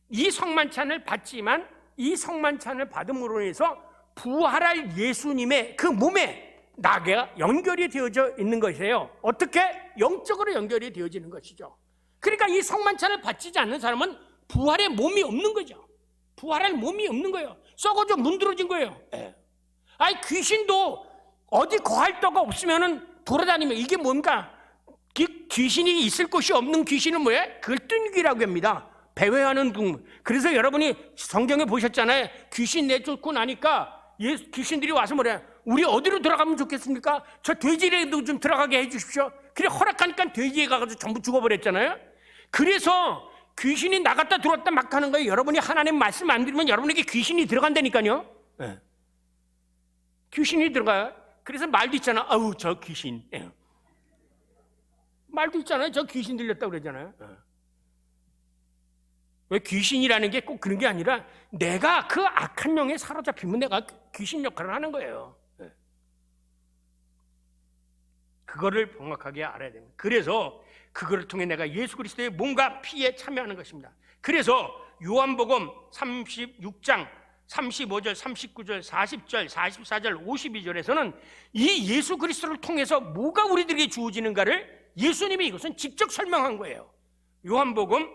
이 성만찬을 받지만 이 성만찬을 받음으로 해서 부활할 예수님의 그 몸에 나가 연결이 되어져 있는 것이에요. 어떻게? 영적으로 연결이 되어지는 것이죠. 그러니까 이 성만찬을 받지 않는 사람은 부활의 몸이 없는 거죠. 부활할 몸이 없는 거예요. 썩어져 문드러진 거예요. 아니 귀신도 어디 거할 데가 없으면은 돌아다니면 이게 뭔가 귀신이 있을 곳이 없는 귀신은 뭐예요? 그걸 뜬귀라고 합니다. 배회하는 둥. 그래서 여러분이 성경에 보셨잖아요. 귀신 내쫓고 나니까 귀신들이 와서 뭐래요? 우리 어디로 들어가면 좋겠습니까? 저 돼지에도 좀 들어가게 해주십시오. 그래 허락하니까 돼지에 가서 전부 죽어버렸잖아요. 그래서 귀신이 나갔다 들어왔다 막 하는 거예요. 여러분이 하나님 말씀 안 들으면 여러분에게 귀신이 들어간다니까요. 네. 귀신이 들어가요. 그래서 말도 있잖아. 아우 저 귀신. 네. 말도 있잖아요. 저 귀신 들렸다고 그러잖아요. 네. 왜 귀신이라는 게 꼭 그런 게 아니라 내가 그 악한 영에 사로잡히면 내가 귀신 역할을 하는 거예요. 네. 그거를 정확하게 알아야 됩니다. 그래서 그거를 통해 내가 예수 그리스도의 몸과 피에 참여하는 것입니다. 그래서 요한복음 36장 35절, 39절, 40절, 44절, 52절에서는 이 예수 그리스도를 통해서 뭐가 우리들에게 주어지는가를 예수님이 이것은 직접 설명한 거예요. 요한복음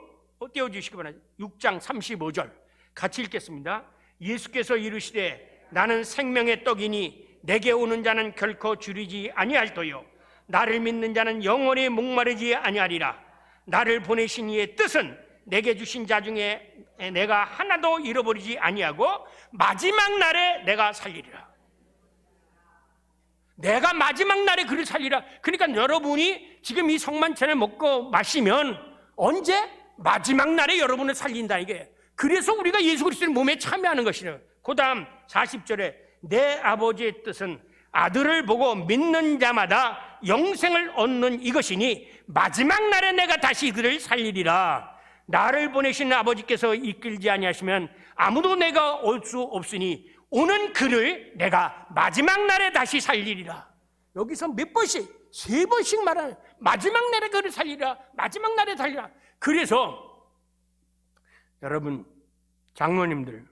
띄워주시기 바랍니다. 6장 35절 같이 읽겠습니다. 예수께서 이르시되 나는 생명의 떡이니 내게 오는 자는 결코 줄이지 아니할도요 나를 믿는 자는 영원히 목마르지 아니하리라. 나를 보내신 이의 뜻은 내게 주신 자 중에 내가 하나도 잃어버리지 아니하고 마지막 날에 내가 살리리라. 내가 마지막 날에 그를 살리라. 그러니까 여러분이 지금 이 성만찬을 먹고 마시면 언제? 마지막 날에 여러분을 살린다 이게. 그래서 우리가 예수 그리스도의 몸에 참여하는 것이래요. 그 다음 40절에 내 아버지의 뜻은 아들을 보고 믿는 자마다 영생을 얻는 이것이니 마지막 날에 내가 다시 그를 살리리라. 나를 보내신 아버지께서 이끌지 아니하시면 아무도 내가 올 수 없으니 오는 그를 내가 마지막 날에 다시 살리리라. 여기서 몇 번씩? 3번씩 말하는 마지막 날에 그를 살리라. 마지막 날에 살리라. 그래서 여러분 장로님들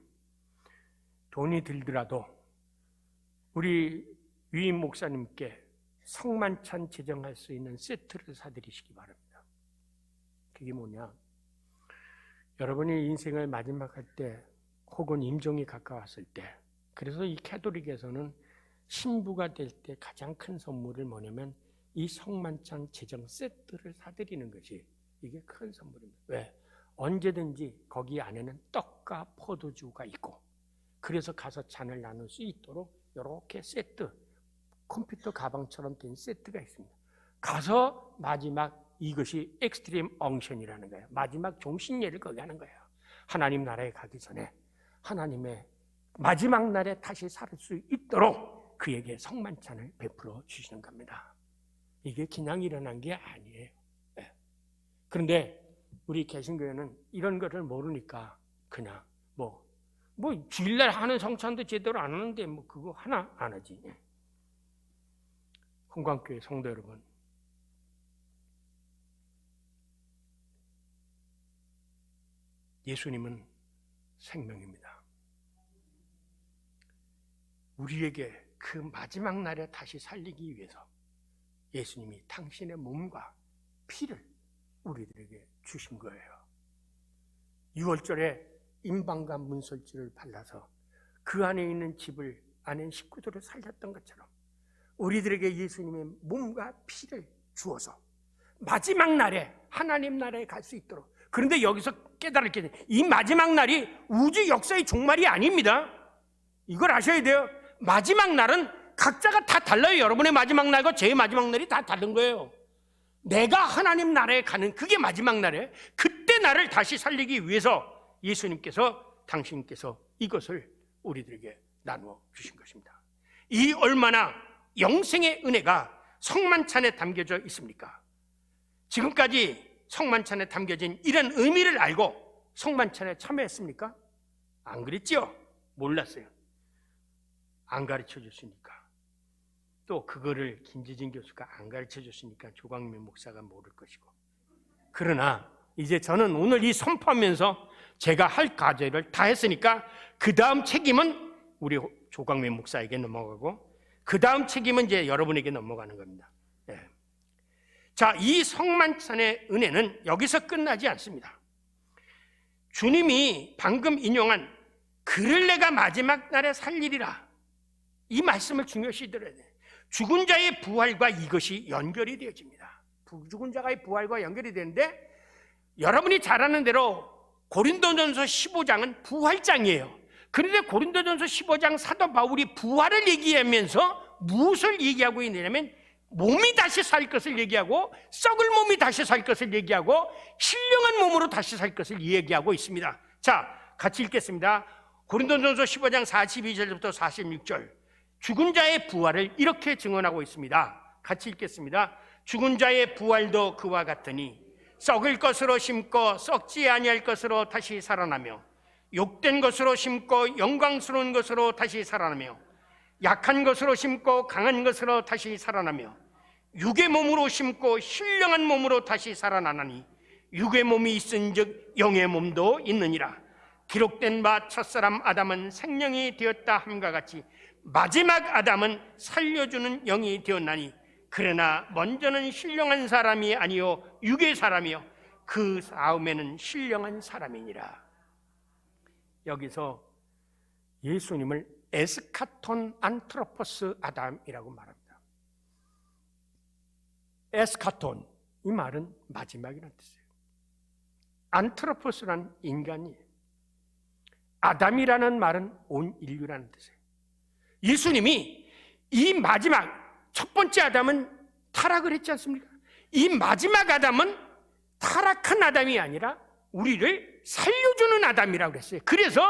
돈이 들더라도 우리 위임 목사님께 성만찬 제정할 수 있는 세트를 사드리시기 바랍니다. 그게 뭐냐? 여러분이 인생을 마지막할 때 혹은 임종이 가까웠을 때, 그래서 이 캐톨릭에서는 신부가 될 때 가장 큰 선물을 뭐냐면 이 성만찬 제정 세트를 사드리는 것이 이게 큰 선물입니다. 왜? 언제든지 거기 안에는 떡과 포도주가 있고 그래서 가서 잔을 나눌 수 있도록 이렇게 세트, 컴퓨터 가방처럼 된 세트가 있습니다. 가서 마지막 이것이 엑스트림 엉션이라는 거예요. 마지막 종신예를 거기 하는 거예요. 하나님 나라에 가기 전에 하나님의 마지막 날에 다시 살 수 있도록 그에게 성만찬을 베풀어 주시는 겁니다. 이게 그냥 일어난 게 아니에요. 네. 그런데 우리 개신교회는 이런 것을 모르니까 그냥 뭐 주일날 하는 성찬도 제대로 안 하는데 뭐 그거 하나 안 하지. hon광교회 성도 여러분, 예수님은 생명입니다. 우리에게 그 마지막 날에 다시 살리기 위해서 예수님이 당신의 몸과 피를 우리들에게 주신 거예요. 6월절에 임방과 문설주를 발라서 그 안에 있는 집을 안에 식구들을 살렸던 것처럼 우리들에게 예수님의 몸과 피를 주어서 마지막 날에 하나님 나라에 갈 수 있도록. 그런데 여기서 깨달을 게 이 마지막 날이 우주 역사의 종말이 아닙니다. 이걸 아셔야 돼요. 마지막 날은 각자가 다 달라요. 여러분의 마지막 날과 제 마지막 날이 다 다른 거예요. 내가 하나님 나라에 가는 그게 마지막 날에 그때 나를 다시 살리기 위해서 예수님께서 당신께서 이것을 우리들에게 나누어 주신 것입니다. 이 얼마나 영생의 은혜가 성만찬에 담겨져 있습니까? 지금까지 성만찬에 담겨진 이런 의미를 알고 성만찬에 참여했습니까? 안 그랬죠? 몰랐어요. 안 가르쳐 줬으니까. 또 그거를 김재진 교수가 안 가르쳐 줬으니까 조광민 목사가 모를 것이고. 그러나 이제 저는 오늘 이 선포하면서 제가 할 과제를 다 했으니까 그 다음 책임은 우리 조광민 목사에게 넘어가고 그 다음 책임은 이제 여러분에게 넘어가는 겁니다. 네. 자, 이 성만찬의 은혜는 여기서 끝나지 않습니다. 주님이 방금 인용한 그를 내가 마지막 날에 살리리라, 이 말씀을 중요시 들어야 돼요. 죽은 자의 부활과 이것이 연결이 되어집니다. 죽은 자의 부활과 연결이 되는데, 여러분이 잘 아는 대로 고린도전서 15장은 부활장이에요. 그런데 고린도전서 15장 사도 바울이 부활을 얘기하면서 무엇을 얘기하고 있느냐면 몸이 다시 살 것을 얘기하고 썩을 몸이 다시 살 것을 얘기하고 신령한 몸으로 다시 살 것을 얘기하고 있습니다. 자, 같이 읽겠습니다. 고린도전서 15장 42절부터 46절, 죽은 자의 부활을 이렇게 증언하고 있습니다. 같이 읽겠습니다. 죽은 자의 부활도 그와 같으니 썩을 것으로 심고 썩지 아니할 것으로 다시 살아나며, 욕된 것으로 심고 영광스러운 것으로 다시 살아나며, 약한 것으로 심고 강한 것으로 다시 살아나며, 육의 몸으로 심고 신령한 몸으로 다시 살아나나니 육의 몸이 있은즉 영의 몸도 있느니라. 기록된 바 첫사람 아담은 생명이 되었다 함과 같이 마지막 아담은 살려주는 영이 되었나니, 그러나 먼저는 신령한 사람이 아니요 육의 사람이요 그 다음에는 신령한 사람이니라. 여기서 예수님을 에스카톤 안트로포스 아담이라고 말합니다. 에스카톤, 이 말은 마지막이라는 뜻이에요. 안트로포스란 인간이에요. 아담이라는 말은 온 인류라는 뜻이에요. 예수님이 이 마지막 첫 번째 아담은 타락을 했지 않습니까? 이 마지막 아담은 타락한 아담이 아니라 우리를 살려주는 아담이라고 그랬어요. 그래서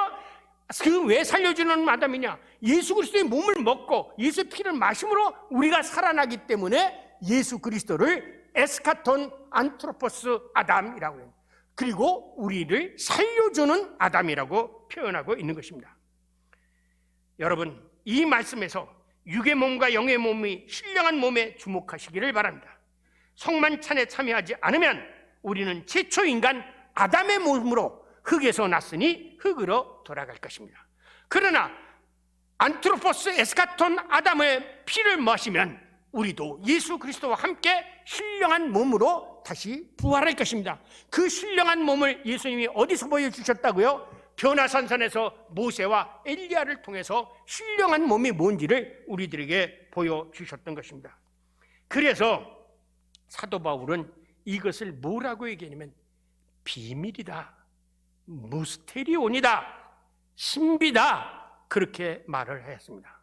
그 왜 살려주는 아담이냐? 예수 그리스도의 몸을 먹고 예수 피를 마심으로 우리가 살아나기 때문에 예수 그리스도를 에스카톤 안트로포스 아담이라고 해요. 그리고 우리를 살려주는 아담이라고 표현하고 있는 것입니다. 여러분, 이 말씀에서 육의 몸과 영의 몸이 신령한 몸에 주목하시기를 바랍니다. 성만찬에 참여하지 않으면 우리는 최초 인간 아담의 몸으로 흙에서 났으니 흙으로 돌아갈 것입니다. 그러나 안트로포스 에스카톤 아담의 피를 마시면 우리도 예수 그리스도와 함께 신령한 몸으로 다시 부활할 것입니다. 그 신령한 몸을 예수님이 어디서 보여주셨다고요? 변화산산에서 모세와 엘리야를 통해서 신령한 몸이 뭔지를 우리들에게 보여주셨던 것입니다. 그래서 사도 바울은 이것을 뭐라고 얘기하냐면 비밀이다, 무스테리온이다, 신비다, 그렇게 말을 했습니다.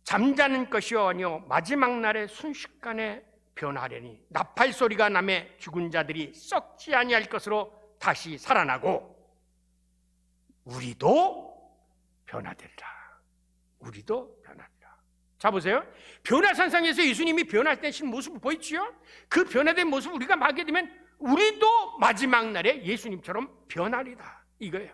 잠자는 것이요 아니요 마지막 날에 순식간에 변하려니 나팔 소리가 나매 죽은 자들이 썩지 아니할 것으로 다시 살아나고 우리도 변화되리라. 우리도 변화되리라. 자, 보세요. 변화산상에서 예수님이 변화되신 모습을 보이지요? 그 변화된 모습을 우리가 보게 되면 우리도 마지막 날에 예수님처럼 변하리다, 이거예요.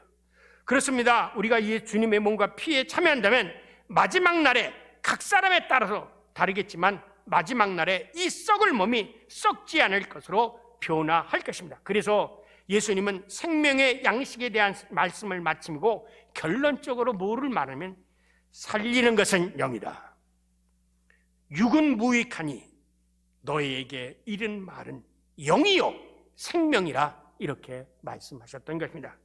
그렇습니다. 우리가 이 주님의 몸과 피에 참여한다면 마지막 날에 각 사람에 따라서 다르겠지만 마지막 날에 이 썩을 몸이 썩지 않을 것으로 변화할 것입니다. 그래서 예수님은 생명의 양식에 대한 말씀을 마치고 결론적으로 뭐를 말하면 살리는 것은 영이다, 육은 무익하니 너희에게 이른 말은 영이요 생명이라, 이렇게 말씀하셨던 것입니다.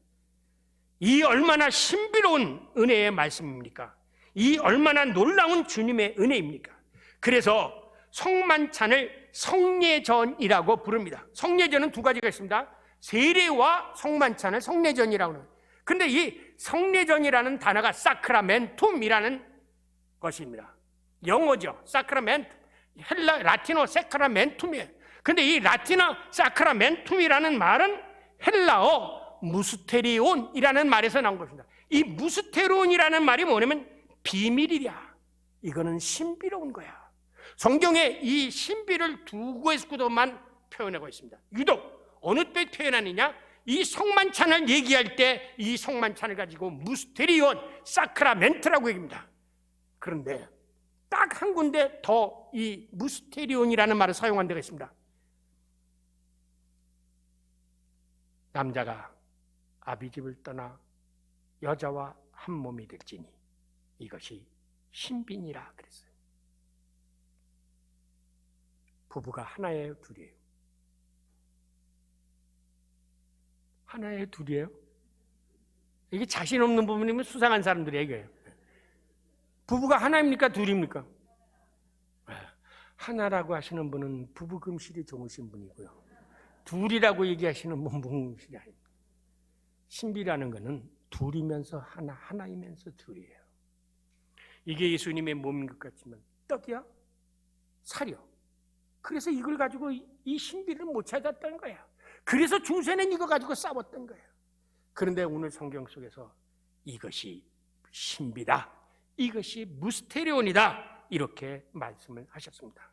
이 얼마나 신비로운 은혜의 말씀입니까? 이 얼마나 놀라운 주님의 은혜입니까? 그래서 성만찬을 성례전이라고 부릅니다. 성례전은 두 가지가 있습니다. 세례와 성만찬을 성례전이라고 합니다. 그런데 이 성례전이라는 단어가 사크라멘툼이라는 것입니다. 영어죠. 사크라멘트. 헬라 라틴어 세크라멘툼이에요. 근데 이 라틴어 사크라멘툼이라는 말은 헬라어 무스테리온이라는 말에서 나온 것입니다. 이 무스테리온이라는 말이 뭐냐면 비밀이야. 이거는 신비로운 거야. 성경에 이 신비를 두 구에서만 표현하고 있습니다. 유독 어느 때 표현하느냐? 이 성만찬을 얘기할 때 이 성만찬을 가지고 무스테리온, 사크라멘트라고 얘기합니다. 그런데 딱 한 군데 더 이 무스테리온이라는 말을 사용한 데가 있습니다. 남자가 아비집을 떠나 여자와 한 몸이 될지니 이것이 신비니라 그랬어요. 부부가 하나예요, 둘이에요? 하나예요, 둘이에요? 이게 자신 없는 부분이면 수상한 사람들이 얘기해요. 부부가 하나입니까, 둘입니까? 하나라고 하시는 분은 부부 금실이 좋으신 분이고요. 둘이라고 얘기하시는 분은 금실이 아닙니다. 신비라는 것은 둘이면서 하나, 하나이면서 둘이에요. 이게 예수님의 몸인 것 같지만 떡이야? 살이요. 그래서 이걸 가지고 이 신비를 못 찾았다는 거야. 그래서 중세는 이거 가지고 싸웠던 거예요. 그런데 오늘 성경 속에서 이것이 신비다, 이것이 무스테리온이다, 이렇게 말씀을 하셨습니다.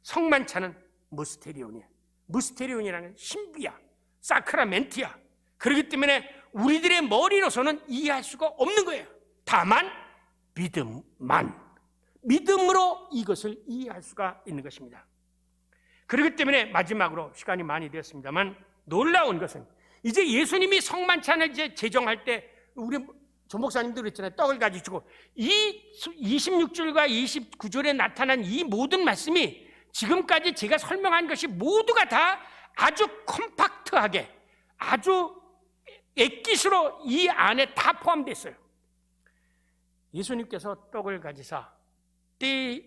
성만찬은 무스테리온이야. 무스테리온이라는 신비야, 사크라멘트야. 그렇기 때문에 우리들의 머리로서는 이해할 수가 없는 거예요. 다만 믿음으로 이것을 이해할 수가 있는 것입니다. 그렇기 때문에 마지막으로 시간이 많이 되었습니다만 놀라운 것은 이제 예수님이 성만찬을 이제 제정할 때 우리 조 목사님도 그랬잖아요. 떡을 가지고 이 26절과 29절에 나타난 이 모든 말씀이 지금까지 제가 설명한 것이 모두가 다 아주 컴팩트하게 아주 액기스로 이 안에 다 포함되어 있어요. 예수님께서 떡을 가지사 떼어라는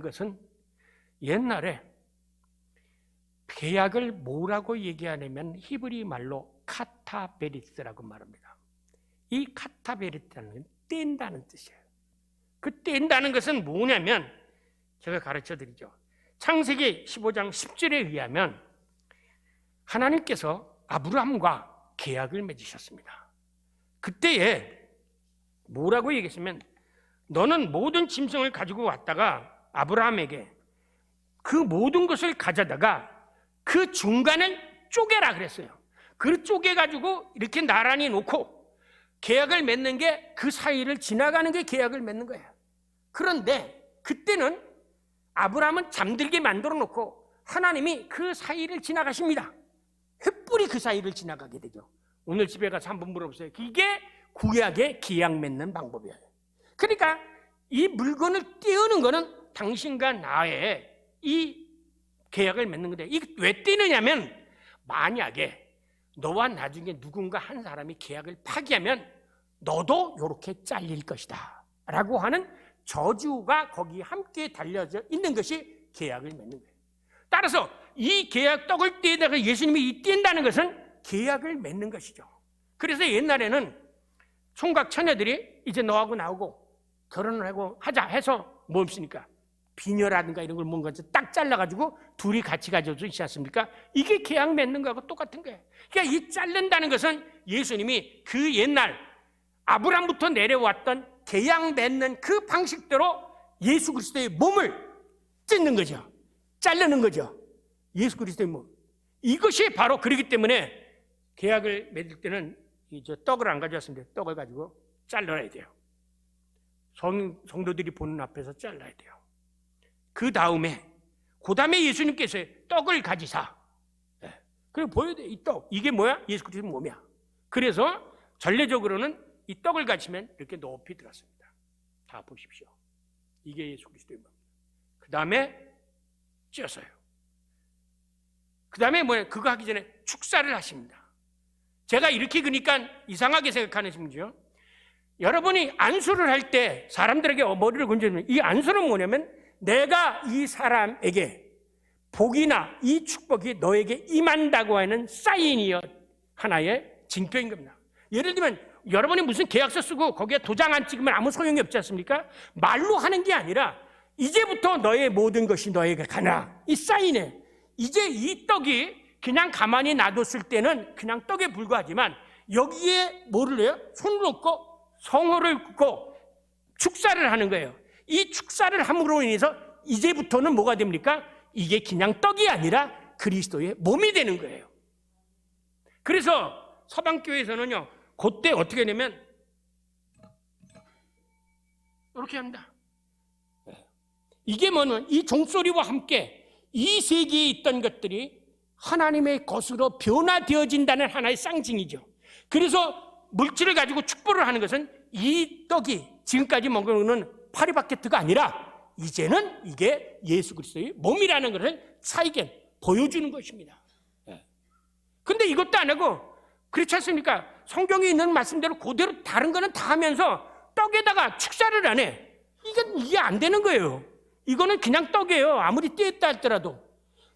것은 옛날에 계약을 뭐라고 얘기하냐면 히브리 말로 카타베리스라고 말합니다. 이 카타베리스라는 건 뗀다는 뜻이에요. 그 뗀다는 것은 뭐냐면 제가 가르쳐 드리죠. 창세기 15장 10절에 의하면 하나님께서 아브라함과 계약을 맺으셨습니다. 그때에 뭐라고 얘기했으면 너는 모든 짐승을 가지고 왔다가 아브라함에게 그 모든 것을 가져다가 그 중간을 쪼개라 그랬어요. 그 쪼개가지고 이렇게 나란히 놓고 계약을 맺는 게 그 사이를 지나가는 게 계약을 맺는 거예요. 그런데 그때는 아브라함은 잠들게 만들어 놓고 하나님이 그 사이를 지나가십니다. 횃불이 그 사이를 지나가게 되죠. 오늘 집에 가서 한번 물어보세요. 이게 구약의 계약 맺는 방법이에요. 그러니까 이 물건을 떼우는 거는 당신과 나의 이 계약을 맺는 건데 이게 왜 떼느냐면 만약에 너와 나중에 누군가 한 사람이 계약을 파기하면 너도 이렇게 잘릴 것이다 라고 하는 저주가 거기에 함께 달려져 있는 것이 계약을 맺는 거예요. 따라서 이 계약 떡을 떼다가 예수님이 이 뗀다는 것은 계약을 맺는 것이죠. 그래서 옛날에는 총각 처녀들이 이제 너하고 나오고 결혼을 하고 하자 해서 뭐 없으니까 비녀라든가 이런 걸 뭔가 딱 잘라가지고 둘이 같이 가져오지 않습니까? 이게 계약 맺는 거하고 똑같은 거예요. 그러니까 이 자른다는 것은 예수님이 그 옛날 아브라함부터 내려왔던 계약 맺는 그 방식대로 예수 그리스도의 몸을 찢는 거죠. 자르는 거죠. 예수 그리스도의 몸. 이것이 바로 그렇기 때문에 계약을 맺을 때는 이제 떡을 안 가져왔습니다. 떡을 가지고 잘라야 돼요. 성도들이 보는 앞에서 잘라야 돼요. 그 다음에 예수님께서 떡을 가지사. 그리고 보여줘요. 이 떡. 이게 뭐야? 예수 그리스도의 몸이야. 그래서 전례적으로는 이 떡을 가지면 이렇게 높이 들었습니다. 다 보십시오. 이게 예수 그리스도의 몸입니다. 그 다음에 찢어서요. 그 다음에 뭐야? 그거 하기 전에 축사를 하십니다. 제가 이렇게 그러니까 이상하게 생각하는 분이죠. 여러분이 안수를 할 때 사람들에게 머리를 건져주면 이 안수는 뭐냐면 내가 이 사람에게 복이나 이 축복이 너에게 임한다고 하는 사인이요 하나의 징표인 겁니다. 예를 들면 여러분이 무슨 계약서 쓰고 거기에 도장 안 찍으면 아무 소용이 없지 않습니까? 말로 하는 게 아니라 이제부터 너의 모든 것이 너에게 가나. 이 사인에 이제 이 떡이 그냥 가만히 놔뒀을 때는 그냥 떡에 불과하지만 여기에 뭐를 해요? 손을 얹고 성호를 긋고 축사를 하는 거예요. 이 축사를 함으로 인해서 이제부터는 뭐가 됩니까? 이게 그냥 떡이 아니라 그리스도의 몸이 되는 거예요. 그래서 서방교회에서는요, 그때 어떻게 되냐면 이렇게 합니다. 이게 뭐냐면 이 종소리와 함께 이 세계에 있던 것들이 하나님의 것으로 변화되어진다는 하나의 상징이죠. 그래서 물질을 가지고 축복을 하는 것은 이 떡이 지금까지 먹는 파리바게트가 아니라 이제는 이게 예수 그리스도의 몸이라는 것을 차이게 보여주는 것입니다. 근데 이것도 안 하고 그렇지 않습니까? 성경에 있는 말씀대로 그대로 다른 거는 다 하면서 떡에다가 축사를 안 해. 이게 안 되는 거예요. 이거는 그냥 떡이에요. 아무리 떼었다 할지라도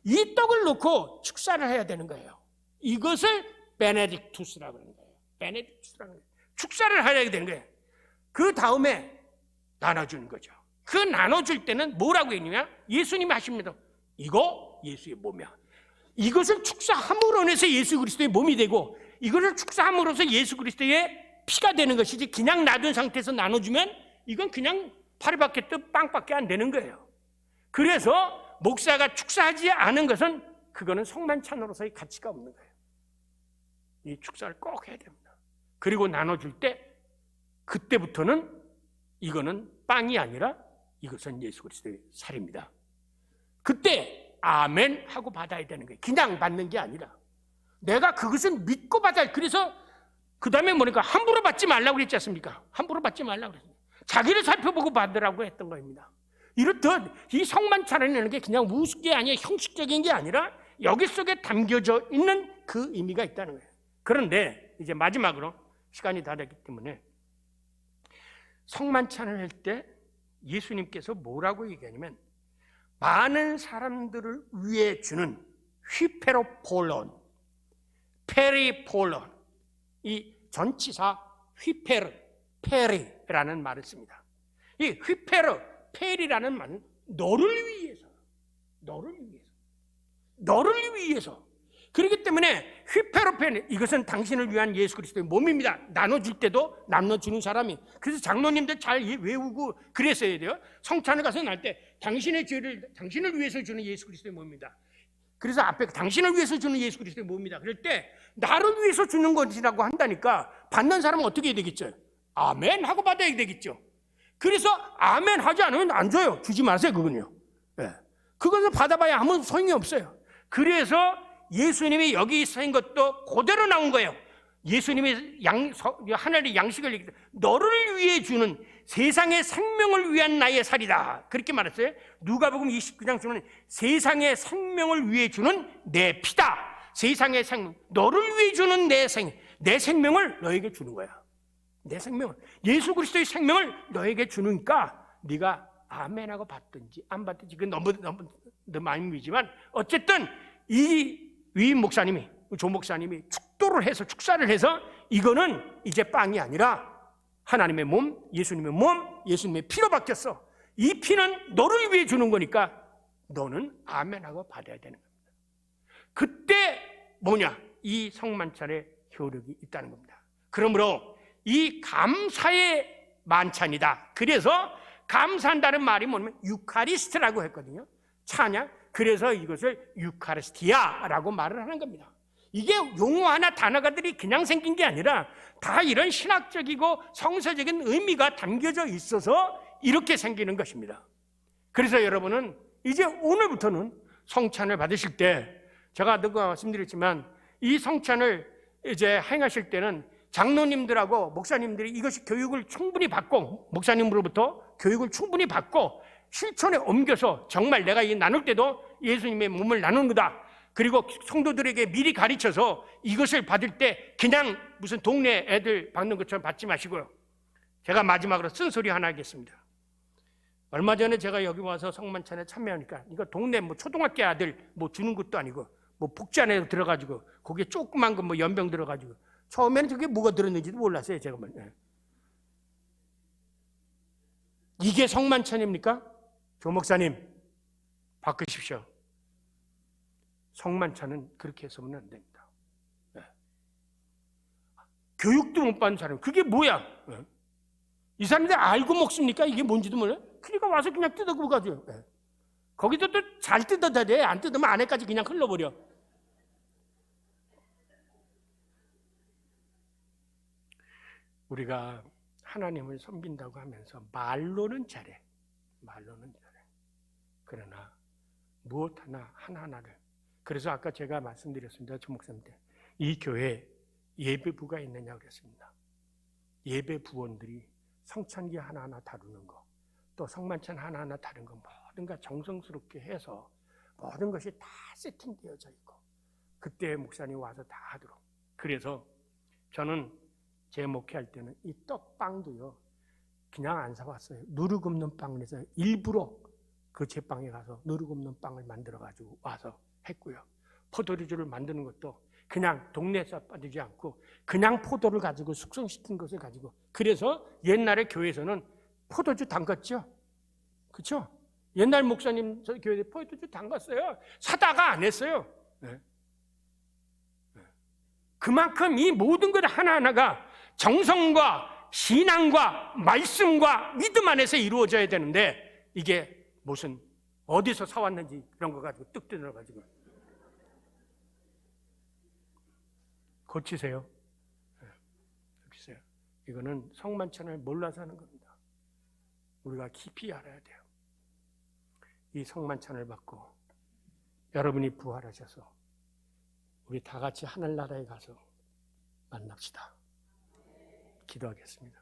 이 떡을 놓고 축사를 해야 되는 거예요. 이것을 베네딕투스라고 하는 거예요. 베네딕투스라는 거예요. 축사를 해야 되는 거예요. 그 다음에 나눠주는 거죠. 그 나눠줄 때는 뭐라고 했느냐? 예수님이 하십니다. 이거 예수의 몸이야. 이것을 축사함으로 인해서 예수 그리스도의 몸이 되고 이것을 축사함으로써 예수 그리스도의 피가 되는 것이지 그냥 놔둔 상태에서 나눠주면 이건 그냥 파리바게뜨 빵밖에 안 되는 거예요. 그래서 목사가 축사하지 않은 것은 그거는 성만찬으로서의 가치가 없는 거예요. 이 축사를 꼭 해야 됩니다. 그리고 나눠줄 때 그때부터는 이거는 빵이 아니라 이것은 예수 그리스도의 살입니다. 그때 아멘 하고 받아야 되는 거예요. 그냥 받는 게 아니라 내가 그것은 믿고 받아야. 그래서 그 다음에 뭐니까 함부로 받지 말라고 그랬지 않습니까? 함부로 받지 말라고 그랬어요. 자기를 살펴보고 받으라고 했던 겁니다. 이렇듯 이 성만찬이라는 게 그냥 우습게 아니라 형식적인 게 아니라 여기 속에 담겨져 있는 그 의미가 있다는 거예요. 그런데 이제 마지막으로 시간이 다 됐기 때문에 성만찬을 할 때 예수님께서 뭐라고 얘기하냐면 많은 사람들을 위해 주는 휘페로폴론, 페리폴론, 이 전치사 휘페르, 페리라는 말을 씁니다. 이 휘페르, 페리라는 말은 너를 위해서, 너를 위해서, 너를 위해서. 그렇기 때문에 휘페로페 이것은 당신을 위한 예수 그리스도의 몸입니다. 나눠줄 때도 나눠주는 사람이. 그래서 장로님들 잘 외우고 그랬어야 돼요. 성찬을 가서 날 때 당신의 죄를 당신을 위해서 주는 예수 그리스도의 몸입니다. 그래서 앞에 당신을 위해서 주는 예수 그리스도의 몸입니다. 그럴 때 나를 위해서 주는 것이라고 한다니까 받는 사람은 어떻게 해야 되겠죠? 아멘 하고 받아야 되겠죠. 그래서 아멘 하지 않으면 안 줘요. 주지 마세요. 그건요. 네. 그것을 받아봐야 아무 소용이 없어요. 그래서 예수님이 여기 쓰인 것도 그대로 나온 거예요. 예수님이 하나님의 양식을 얘기했어요. 너를 위해 주는 세상의 생명을 위한 나의 살이다. 그렇게 말했어요. 누가복음 29장 주는 세상의 생명을 위해 주는 내 피다. 세상의 생명, 너를 위해 주는 내 생명을 너에게 주는 거야. 내 생명을, 예수 그리스도의 생명을 너에게 주니까 네가 아멘하고 받든지 안 받든지 그건 너무 많이 믿지만 어쨌든 이 위임 목사님이, 조 목사님이 축도를 해서 축사를 해서 이거는 이제 빵이 아니라 하나님의 몸, 예수님의 몸, 예수님의 피로 바뀌었어. 이 피는 너를 위해 주는 거니까 너는 아멘하고 받아야 되는 겁니다. 그때 뭐냐? 이 성만찬의 효력이 있다는 겁니다. 그러므로 이 감사의 만찬이다. 그래서 감사한다는 말이 뭐냐면 유카리스트라고 했거든요. 찬양. 그래서 이것을 유카리스티아라고 말을 하는 겁니다. 이게 용어 하나 단어가들이 그냥 생긴 게 아니라 다 이런 신학적이고 성서적인 의미가 담겨져 있어서 이렇게 생기는 것입니다. 그래서 여러분은 이제 오늘부터는 성찬을 받으실 때 제가 누가 말씀드렸지만 이 성찬을 이제 행하실 때는 장로님들하고 목사님들이 이것이 교육을 충분히 받고 목사님으로부터 교육을 충분히 받고 실천에 옮겨서 정말 내가 이 나눌 때도 예수님의 몸을 나누는 거다. 그리고 성도들에게 미리 가르쳐서 이것을 받을 때 그냥 무슨 동네 애들 받는 것처럼 받지 마시고요. 제가 마지막으로 쓴소리 하나 하겠습니다. 얼마 전에 제가 여기 와서 성만찬에 참여하니까 이거 동네 뭐 초등학교 아들 뭐 주는 것도 아니고 뭐 복지 안에 들어가지고 거기에 조그만 거 뭐 연병 들어가지고 처음에는 저게 뭐가 들었는지도 몰랐어요. 제가 이게 성만찬입니까? 조 목사님 바꾸십시오. 성만찬은 그렇게 해서는 안 됩니다. 교육도 못 받는 사람, 그게 뭐야? 이 사람들 알고 먹습니까? 이게 뭔지도 몰라요? 그러니까 와서 그냥 뜯어고 가죠. 거기도 또 잘 뜯어야 돼. 안 뜯으면 안에까지 그냥 흘러버려. 우리가 하나님을 섬긴다고 하면서 말로는 잘해. 말로는 잘해. 그러나 무엇 하나하나를. 그래서 아까 제가 말씀드렸습니다. 조 목사님한테. 이 교회에 예배부가 있느냐고 그랬습니다. 예배 부원들이 성찬기 하나하나 다루는 거, 또 성만찬 하나하나 다른 거 모든 가 정성스럽게 해서 모든 것이 다 세팅되어져 있고 그때 목사님 와서 다 하도록. 그래서 저는 제 목회할 때는 이 떡빵도요 그냥 안 사왔어요. 누룩 없는 빵을 해서 일부러 그 제빵에 가서 누룩 없는 빵을 만들어 가지고 와서 했고요. 포도주를 만드는 것도 그냥 동네에서 빠지지 않고 그냥 포도를 가지고 숙성시킨 것을 가지고. 그래서 옛날에 교회에서는 포도주 담갔죠. 그렇죠? 옛날 목사님 저희 교회에 포도주 담갔어요. 사다가 안 했어요. 네. 그만큼 이 모든 것 하나하나가 정성과 신앙과 말씀과 믿음 안에서 이루어져야 되는데 이게 무슨 어디서 사왔는지 이런 거 가지고 뚝 뜯어가지고 고치세요. 고치세요. 이거는 성만찬을 몰라서 하는 겁니다. 우리가 깊이 알아야 돼요. 이 성만찬을 받고 여러분이 부활하셔서 우리 다 같이 하늘나라에 가서 만납시다. 기도하겠습니다.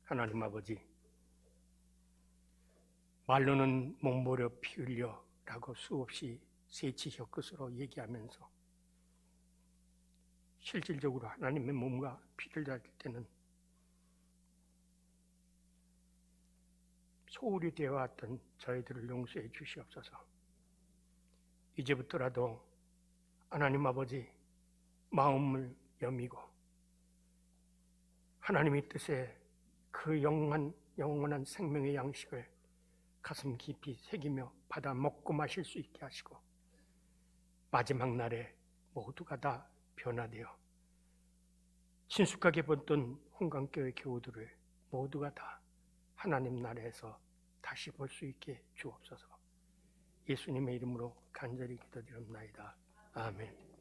하나님 아버지, 말로는 목모려 피 흘려 라고 수없이 세치 혀끝으로 얘기하면서 실질적으로 하나님의 몸과 피를 달릴 때는 소홀히 되어왔던 저희들을 용서해 주시옵소서. 이제부터라도 하나님 아버지 마음을 여미고 하나님의 뜻에 그 영원한 생명의 양식을 가슴 깊이 새기며 받아 먹고 마실 수 있게 하시고 마지막 날에 모두가 다 변화되어 친숙하게 보던 홍강교회 교우들을 모두가 다 하나님 나라에서 다시 볼 수 있게 주옵소서. 예수님의 이름으로 간절히 기도드립니다. 아멘.